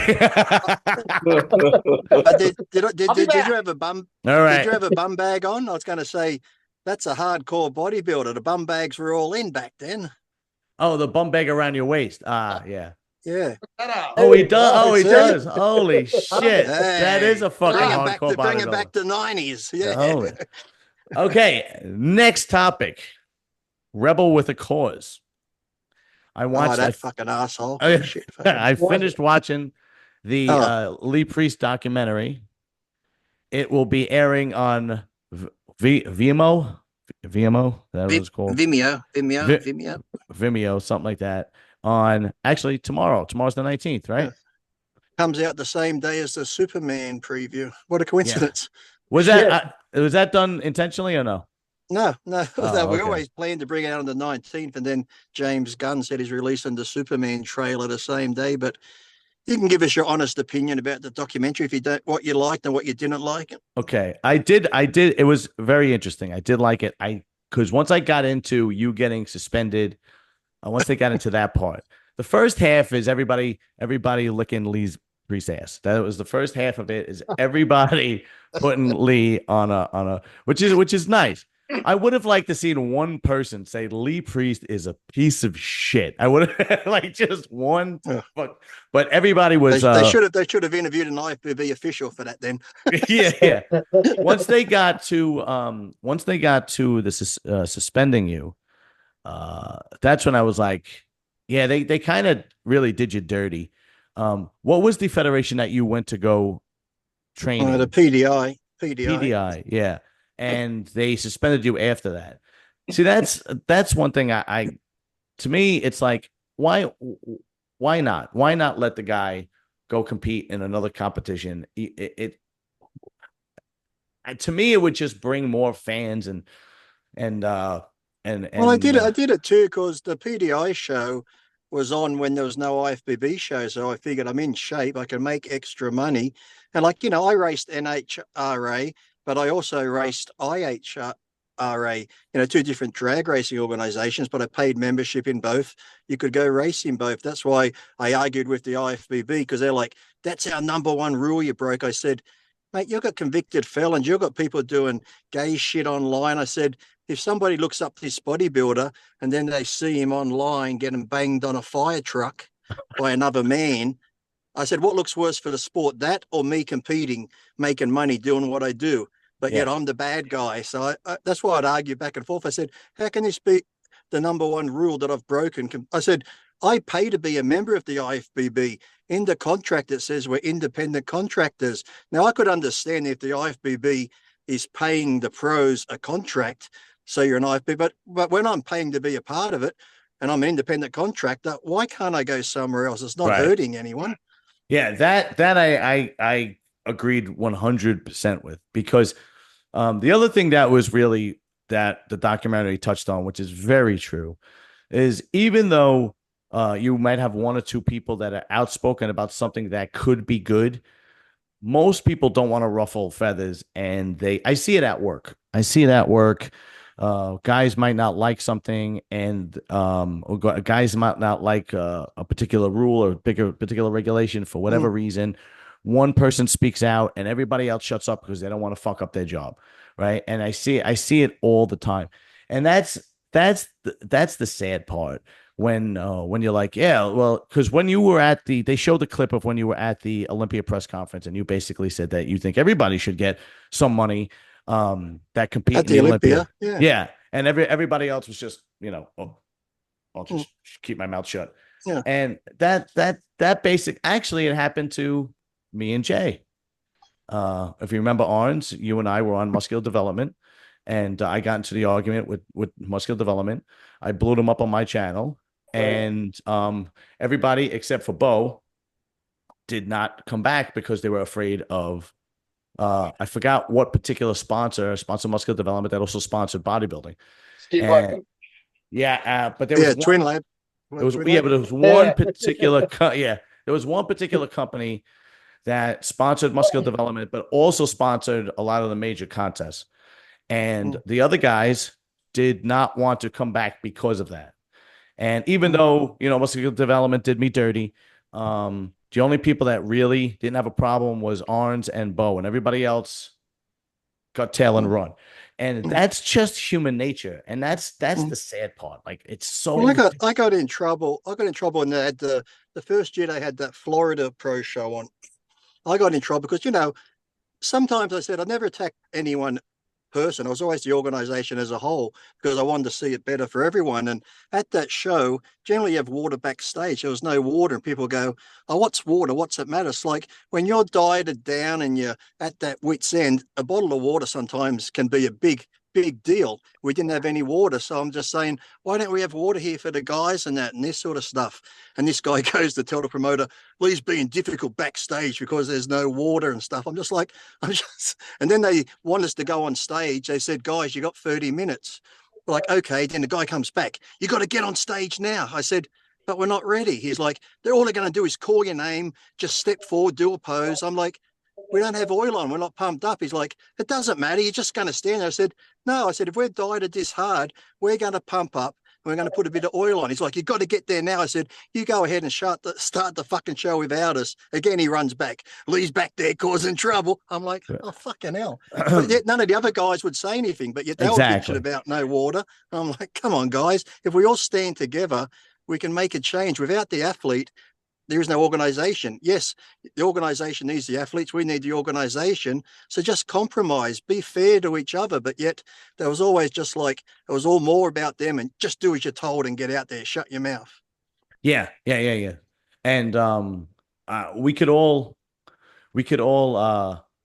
you have a bum? All right. Did you have a bum bag on? I was going to say that's a hardcore bodybuilder. The bum bags were all in back then. Oh, the bum bag around your waist. Ah, yeah. Yeah. Oh, he does. Oh, he see? does. Holy shit. Hey, That is a fucking hardcore bring it bodybuilder. back to 90s. Yeah. Holy. Okay, next topic. Rebel with a cause. I watched that fucking asshole. I, Shit, I finished watching the Lee Priest documentary. It will be airing on Vimeo. Vimeo, that was called Vimeo, something like that. On actually tomorrow. Tomorrow's the 19th, right? Yeah. Comes out the same day as the Superman preview. What a coincidence! Yeah. Was that done intentionally or no? No. Oh, We okay. always planned to bring it out on the 19th, and then James Gunn said he's releasing the Superman trailer the same day. But you can give us your honest opinion about the documentary if you don't, what you liked and what you didn't like. Okay, I did. It was very interesting. I did like it. Because once I got into you getting suspended, once they got into that part, the first half is everybody licking Lee's Priest ass. That was the first half of it. Is everybody putting Lee on a which is nice. I would have liked to see one person say Lee Priest is a piece of shit. I would have like just one, but everybody was. They should have interviewed an IFBB official for that. Then, yeah. Once they got to the suspending you, that's when I was like, yeah, they kind of really did you dirty. What was the federation that you went to go train? The PDI. PDI, yeah. And they suspended you after that. See, that's one thing to me, it's like, why not? Why not let the guy go compete in another competition? to me, it would just bring more fans and Well, I did it too because the PDI show was on when there was no IFBB show. So I figured I'm in shape. I can make extra money. And like, I raced NHRA, but I also raced IHRA, two different drag racing organizations, but I paid membership in both. You could go race in both. That's why I argued with the IFBB because they're like, that's our number one rule you broke. I said, mate, you've got convicted felons. You've got people doing gay shit online. I said, if somebody looks up this bodybuilder and then they see him online getting banged on a fire truck by another man, I said, what looks worse for the sport, that or me competing, making money, doing what I do? But yet I'm the bad guy. So that's why I'd argue back and forth. I said, how can this be the number one rule that I've broken? I said, I pay to be a member of the IFBB. In the contract, it says we're independent contractors. Now, I could understand if the IFBB is paying the pros a contract, so you're an IFB, but when I'm paying to be a part of it and I'm an independent contractor, why can't I go somewhere else? It's not hurting anyone. Yeah, that I agreed 100% with, because the other thing that was really that the documentary touched on, which is very true, is even though you might have one or two people that are outspoken about something that could be good, most people don't want to ruffle feathers, and I see it at work. Guys might not like something, and guys might not like a particular rule or particular regulation for whatever reason. One person speaks out, and everybody else shuts up because they don't want to fuck up their job, right? And I see it all the time, and that's the sad part when you're like, yeah, well, because when you were they showed the clip of when you were at the Olympia press conference, and you basically said that you think everybody should get some money. That compete at the Olympia. Yeah. And everybody else was just, I'll just keep my mouth shut. Yeah. And that basic, actually, it happened to me and Jay. If you remember Arns, you and I were on muscular development, and I got into the argument with muscular development. I blew them up on my channel, and everybody except for Bo did not come back because they were afraid of I forgot what particular sponsored muscular development that also sponsored bodybuilding. But there was Twin Lab. But there was one particular there was one particular company that sponsored muscular development, but also sponsored a lot of the major contests. And the other guys did not want to come back because of that. And even though, muscular development did me dirty, the only people that really didn't have a problem was Arns and Bo, and everybody else got tail and run. And that's just human nature. And that's the sad part. Like, it's so. Well, I got in trouble. When they had the first year they had that Florida Pro show on. I got in trouble because, sometimes I said I'd never attack anyone person. I was always the organization as a whole because I wanted to see it better for everyone. And at that show, generally you have water backstage. There was no water, and people go, oh, what's water? What's it matter? It's like when you're dieted down and you're at that wit's end, a bottle of water sometimes can be a big deal. We didn't have any water. So I'm just saying, why don't we have water here for the guys and this sort of stuff? And this guy goes to tell the promoter, well, he's being difficult backstage because there's no water and stuff. And then they want us to go on stage. They said, guys, you got 30 minutes. We're like, okay. Then the guy comes back. You got to get on stage now. I said, but we're not ready. He's like, all they're going to do is call your name, just step forward, do a pose. I'm like, we don't have oil on. We're not pumped up. He's like, it doesn't matter. You're just going to stand there. I said, no. I said, if we're dieted this hard, we're going to pump up and we're going to put a bit of oil on. He's like, you've got to get there now. I said, you go ahead and start the fucking show without us. Again, he runs back. Lee's back there causing trouble. I'm like, oh, fucking hell. But yet none of the other guys would say anything, but yet they were bitching about no water. I'm like, come on, guys. If we all stand together, we can make a change. Without the athlete, there is no organization. Yes, the organization needs the athletes. We need the organization. So just compromise, be fair to each other. But yet there was always just like, it was all more about them and just do as you're told and get out there, shut your mouth. Yeah. And we could all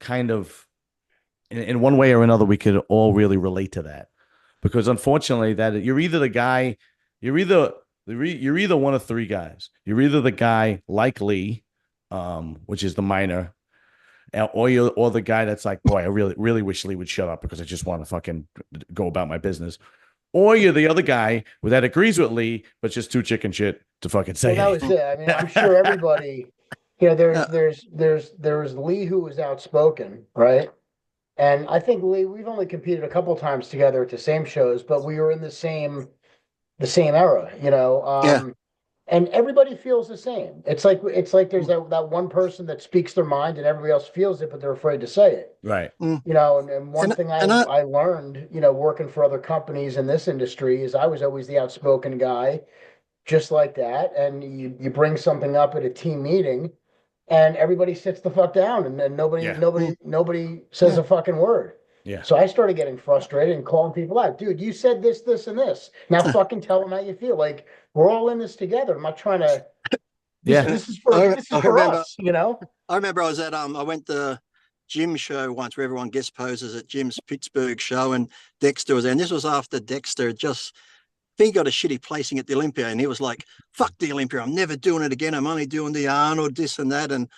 kind of, in one way or another, we could all really relate to that, because unfortunately that you're either the guy, you're either one of three guys. You're either the guy like Lee, which is the minor, Or the guy that's like, boy, I really wish Lee would shut up because I just want to fucking go about my business. Or you're the other guy that agrees with Lee, but just too chicken shit to fucking say. Well, that was it. I mean, I'm sure everybody, there's Lee who was outspoken, right? And I think Lee, we've only competed a couple times together at the same shows, but we were in the same era, and everybody feels the same. It's like there's that one person that speaks their mind and everybody else feels it, but they're afraid to say it. Right. And one thing I learned, working for other companies in this industry is I was always the outspoken guy, just like that. And you bring something up at a team meeting and everybody sits the fuck down and then nobody says a fucking word. Yeah. So I started getting frustrated and calling people out. Dude, you said this, this, and this. Now fucking tell them how you feel. Like, we're all in this together. I'm not trying to. This is for us, I remember I went to Jim show once where everyone guest poses at Jim's Pittsburgh show, and Dexter was there. And this was after Dexter he got a shitty placing at the Olympia, and he was like, fuck the Olympia. I'm never doing it again. I'm only doing the Arnold, this and that. And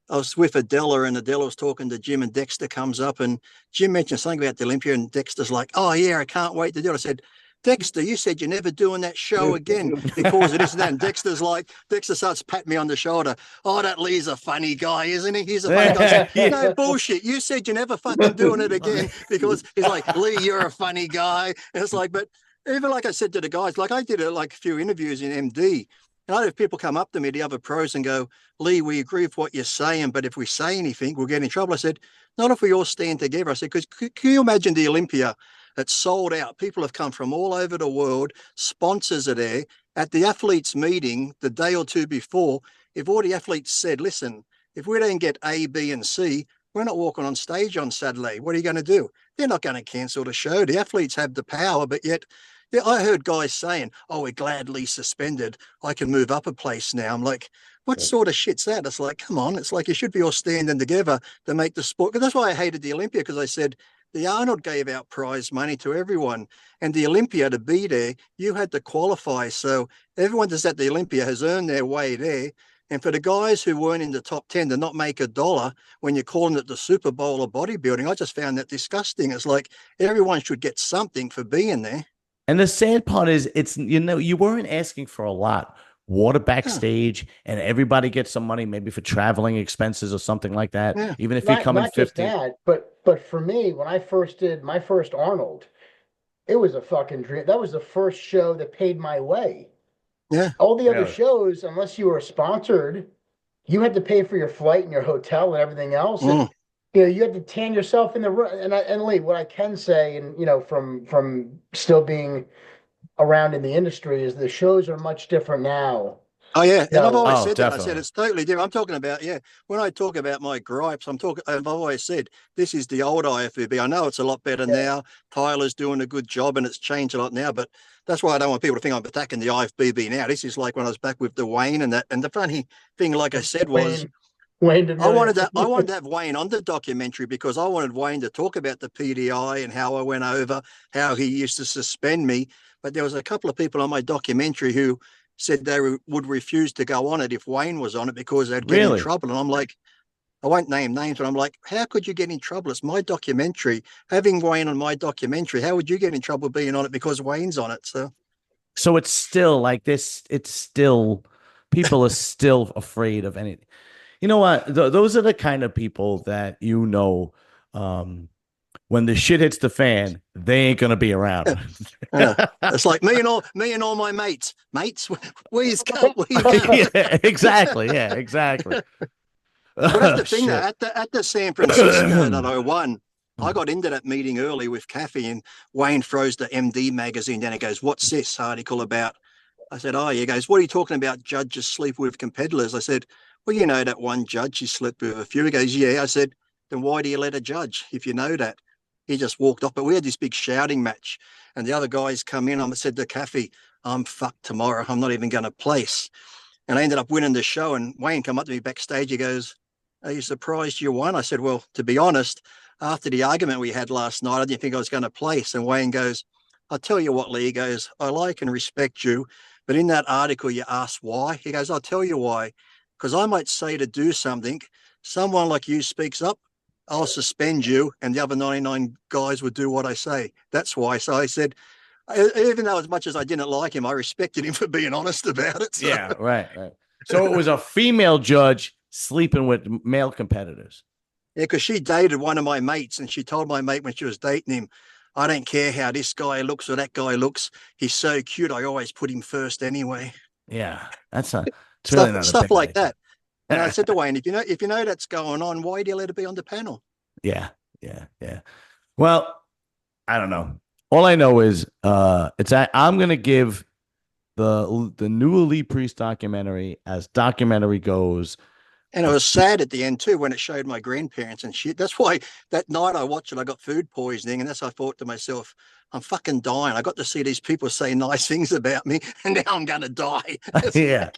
I was with Adela, and Adela was talking to Jim, and Dexter comes up, and Jim mentioned something about the Olympia, and Dexter's like, oh, yeah, I can't wait to do it. I said, Dexter, you said you're never doing that show again because of this and that. And Dexter starts patting me on the shoulder. Oh, that Lee's a funny guy, isn't he? He's a funny guy. Said, no bullshit. You said you're never fucking doing it again because he's like, Lee, you're a funny guy. And it's like, but even like I said to the guys, like I did like a few interviews in MD. And I have people come up to me, the other pros, and go, Lee, we agree with what you're saying, but if we say anything, we'll get in trouble. I said, not if we all stand together. I said, because can you imagine the Olympia? It's sold out. People have come from all over the world. Sponsors are there. At the athletes meeting the day or two before, if all the athletes said, listen, if we don't get A, B, and C, we're not walking on stage on Saturday. What are you going to do? They're not going to cancel the show. The athletes have the power, but yet I heard guys saying, oh, we're gladly suspended. I can move up a place now. I'm like, what sort of shit's that? It's like, come on. It's like you should be all standing together to make the sport. That's why I hated the Olympia, because I said the Arnold gave out prize money to everyone. And the Olympia, to be there, you had to qualify. So everyone that's at the Olympia has earned their way there. And for the guys who weren't in the top 10 to not make $1 when you're calling it the Super Bowl of bodybuilding, I just found that disgusting. It's like everyone should get something for being there. And the sad part is, you weren't asking for a lot. Water backstage, and everybody gets some money, maybe for traveling expenses or something like that. Yeah. Even if you come in 50. But for me, when I first did my first Arnold, it was a fucking dream. That was the first show that paid my way. Yeah. All the other shows, unless you were sponsored, you had to pay for your flight and your hotel and everything else. And, you had to tan yourself in the room. And Lee, what I can say, and from still being around in the industry, is the shows are much different now. Oh yeah, and I've always said that. I said it's totally different. I'm talking about when I talk about my gripes, I've always said this is the old IFBB. I know it's a lot better now. Tyler's doing a good job, and it's changed a lot now. But that's why I don't want people to think I'm attacking the IFBB now. This is like when I was back with Dwayne and that. And the funny thing, like I said, was I wanted to have Wayne on the documentary because I wanted Wayne to talk about the PDI and how I went over, how he used to suspend me. But there was a couple of people on my documentary who said they would refuse to go on it if Wayne was on it because they'd get in trouble. And I'm like, I won't name names, but I'm like, how could you get in trouble? It's my documentary. Having Wayne on my documentary, how would you get in trouble being on it because Wayne's on it? So it's still like this. It's still, people are still afraid of anything. You know what? Those are the kind of people that, when the shit hits the fan, they ain't gonna be around. It's like me and all my mates. Where's go? Yeah, exactly. Yeah, exactly. But that's the thing. At the San Francisco that I won, I got into that meeting early with Kathy, and Wayne throws the MD magazine down and goes, "What's this article about?" I said, "Oh, he goes, what are you talking about? Judges sleep with competitors." I said, "Well, you know that one judge, he slept with a few." He goes, "Yeah." I said, "Then why do you let a judge if you know that?" He just walked off. But we had this big shouting match, and the other guys come in. I said to Kathy, "I'm fucked tomorrow. I'm not even going to place." And I ended up winning the show. And Wayne come up to me backstage. He goes, "Are you surprised you won?" I said, "Well, to be honest, after the argument we had last night, I didn't think I was going to place." And Wayne goes, "I'll tell you what, Lee," he goes, "I like and respect you, but in that article you asked why." He goes, "I'll tell you why. Because I might say to do something, someone like you speaks up, I'll suspend you, and the other 99 guys would do what I say. That's why. So I said, even though as much as I didn't like him, I respected him for being honest about it. So. Yeah, right. So it was a female judge sleeping with male competitors. Yeah, because she dated one of my mates, and she told my mate when she was dating him, I don't care how this guy looks or that guy looks. He's so cute. I always put him first anyway. Yeah, that's not it's really not stuff like idea. that. And I said to Wayne, if you know that's going on, why do you let it be on the panel? Yeah. Well, I don't know. All I know is I'm gonna give the new Elite Priest documentary as documentary goes. And it was sad at the end too when it showed my grandparents and shit. That's why that night I watched it, I got food poisoning, and that's I thought to myself, I'm fucking dying. I got to see these people say nice things about me, and now I'm gonna die. Yeah.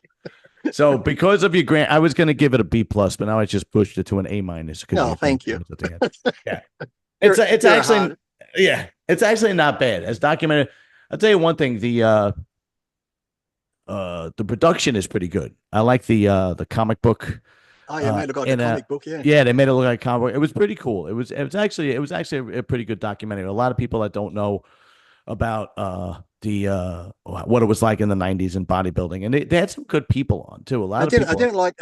So because of your I was gonna give it a B plus, but now I just pushed it to an A minus. No, thank you. Yeah. It's actually it's actually not bad as documented. I'll tell you one thing, the production is pretty good. I like the comic book. Oh, yeah, made it look like a comic book, yeah. Yeah, they made it look like a comic book. It was pretty cool. It was actually a pretty good documentary. A lot of people that don't know about what it was like in the 90s in bodybuilding, and they had some good people on too. I didn't like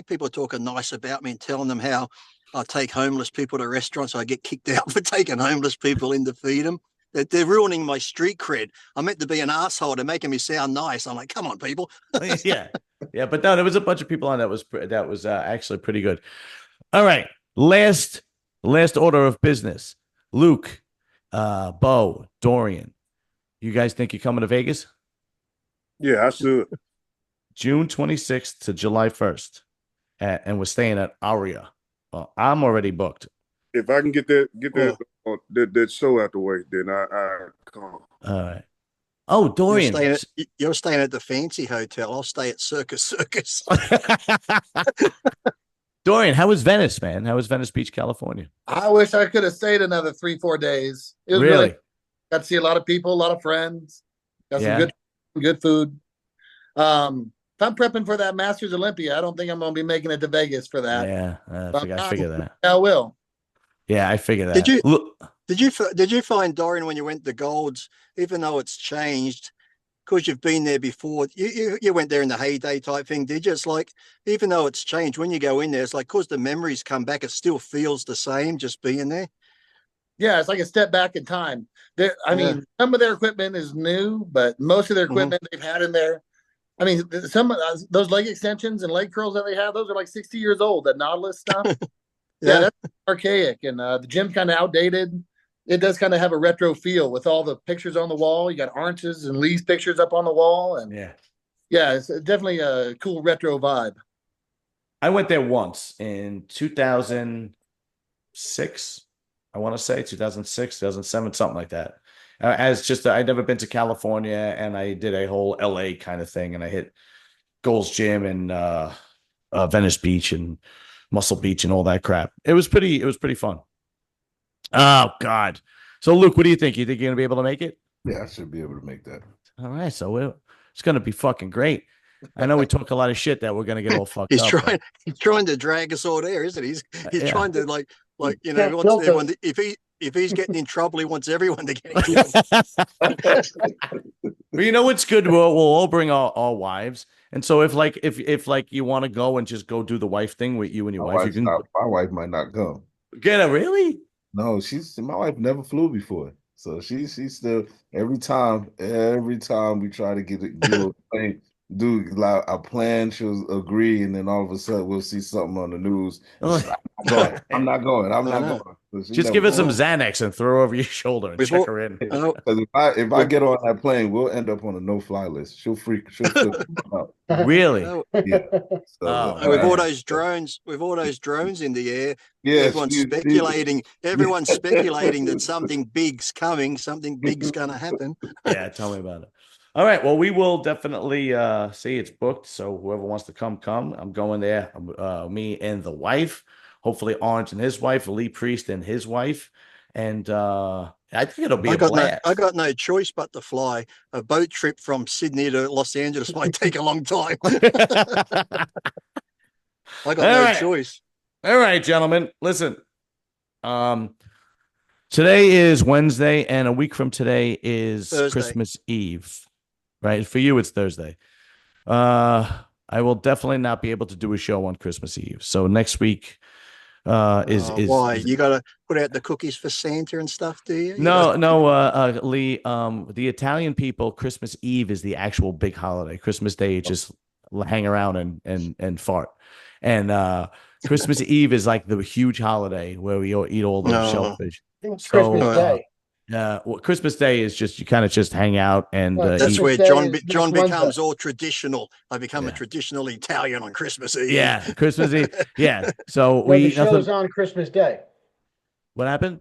people talking nice about me and telling them how I take homeless people to restaurants. So I get kicked out for taking homeless people in to feed them. They're ruining my street cred. I'm meant to be an asshole. They're making me sound nice. I'm like, come on, people. Yeah, but no, there was a bunch of people on that was actually pretty good. All right, last order of business. Luke, Bo, Dorian, you guys think you're coming to Vegas? Yeah, I should. June 26th to July 1st, and we're staying at Aria. Well, I'm already booked. If I can get that show out the way, then I come. All right. Oh, Dorian, you're staying at the fancy hotel. I'll stay at Circus. Dorian, how was Venice, man? How was Venice Beach, California? I wish I could have stayed another 3-4 days. It was really got to see a lot of people, a lot of friends. Got some good food. If I'm prepping for that Masters Olympia, I don't think I'm going to be making it to Vegas for that. Yeah, I figured that. I will. Yeah, I figured that. Did you find, Dorian, when you went to Gold's, even though it's changed, because you've been there before, you went there in the heyday type thing, did you? It's like, even though it's changed, when you go in there, it's like, because the memories come back, it still feels the same just being there. Yeah, it's like a step back in time. I mean, some of their equipment is new, but most of their equipment they've had in there. I mean, some of those leg extensions and leg curls that they have, those are like 60 years old, that Nautilus stuff. Yeah, that's archaic, and the gym's kind of outdated. It does kind of have a retro feel with all the pictures on the wall. You got Arntz's and Lee's pictures up on the wall, and it's definitely a cool retro vibe. I went there once in 2006. I want to say 2006, 2007, something like that. I'd never been to California, and I did a whole LA kind of thing, and I hit Gold's Gym and Venice Beach and Muscle Beach and all that crap. It was pretty fun. Oh God. So Luke, what do you think? You think you're gonna be able to make it? Yeah, I should be able to make that. All right. So it's gonna be fucking great. I know we talk a lot of shit that we're gonna get all fucked up. He's trying to drag us all there, isn't he? He's trying to like he wants everyone if he's getting in trouble, he wants everyone to get in trouble. Well, you know what's good? We'll all bring our wives. And so if you want to go and just go do the wife thing with you and your wife, my wife might not come. Get it? Really? No, my wife never flew before, so she's still every time we try to get a plane, do like a plan, she'll agree, and then all of a sudden we'll see something on the news. I'm not going. So just give her some Xanax and throw her over your shoulder and check her in. Because if I get on that plane, we'll end up on a no-fly list. She'll freak out. Really? Yeah. So, with all those drones in the air, everyone's speculating that something big's coming, something big's gonna happen. Yeah, tell me about it. All right. Well, we will definitely see it's booked. So whoever wants to come. I'm going there. Me and the wife. Hopefully Orange and his wife, Lee Priest and his wife. And I think it'll be a blast. I got no choice but to fly. A boat trip from Sydney to Los Angeles might take a long time. I got no choice. All right, gentlemen. Listen, Today is Wednesday, and a week from today is Thursday. Christmas Eve. Right? For you, it's Thursday. I will definitely not be able to do a show on Christmas Eve. So next week is why? You got to put out the cookies for Santa and stuff, do you? no, Lee. The Italian people, Christmas Eve is the actual big holiday. Christmas Day, just hang around and fart. And Christmas Eve is like the huge holiday where we all eat all those shellfish. It's Christmas Day. Well, Christmas Day is just you kind of just hang out and that's eat. where Christmas Day John is becomes Wednesday. all traditional. I become a traditional Italian on Christmas Eve. Yeah, Christmas Eve. Yeah, so Well, we the eat nothing. show's on Christmas Day. What happened?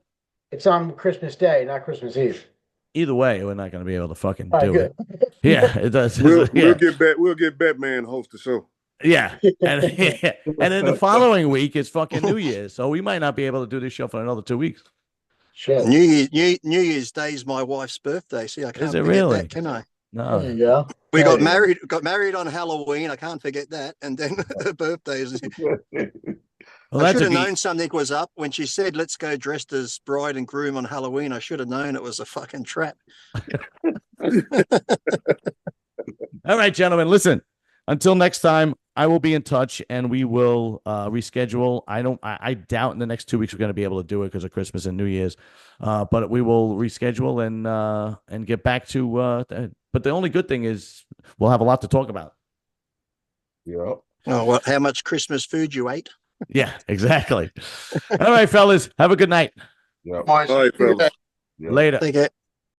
It's on Christmas Day, not Christmas Eve. Either way, we're not going to be able to fucking All right, do good. it. Yeah, it does. We'll Yeah. we'll get Batman to host the show. Yeah. And then the following week is fucking New Year's. So we might not be able to do this show for another 2 weeks. Shit. New Year's Day is my wife's birthday. See, I can't it forget really? that, can I? No. There you go. We There got you go. married on Halloween. I can't forget that. And then her birthday is. Well, I that's should have a known something was up when she said, "Let's go dressed as bride and groom on Halloween." I should have known it was a fucking trap. All right, gentlemen. Listen, until next time, I will be in touch and we will reschedule. I doubt in the next 2 weeks we're going to be able to do it because of Christmas and New Year's. But we will reschedule and get back to but the only good thing is we'll have a lot to talk about. Yep. Oh, how much Christmas food you ate? Yeah, exactly. All right, fellas. Have a good night. Yep. All right, fellas. Yep. Later. Take it.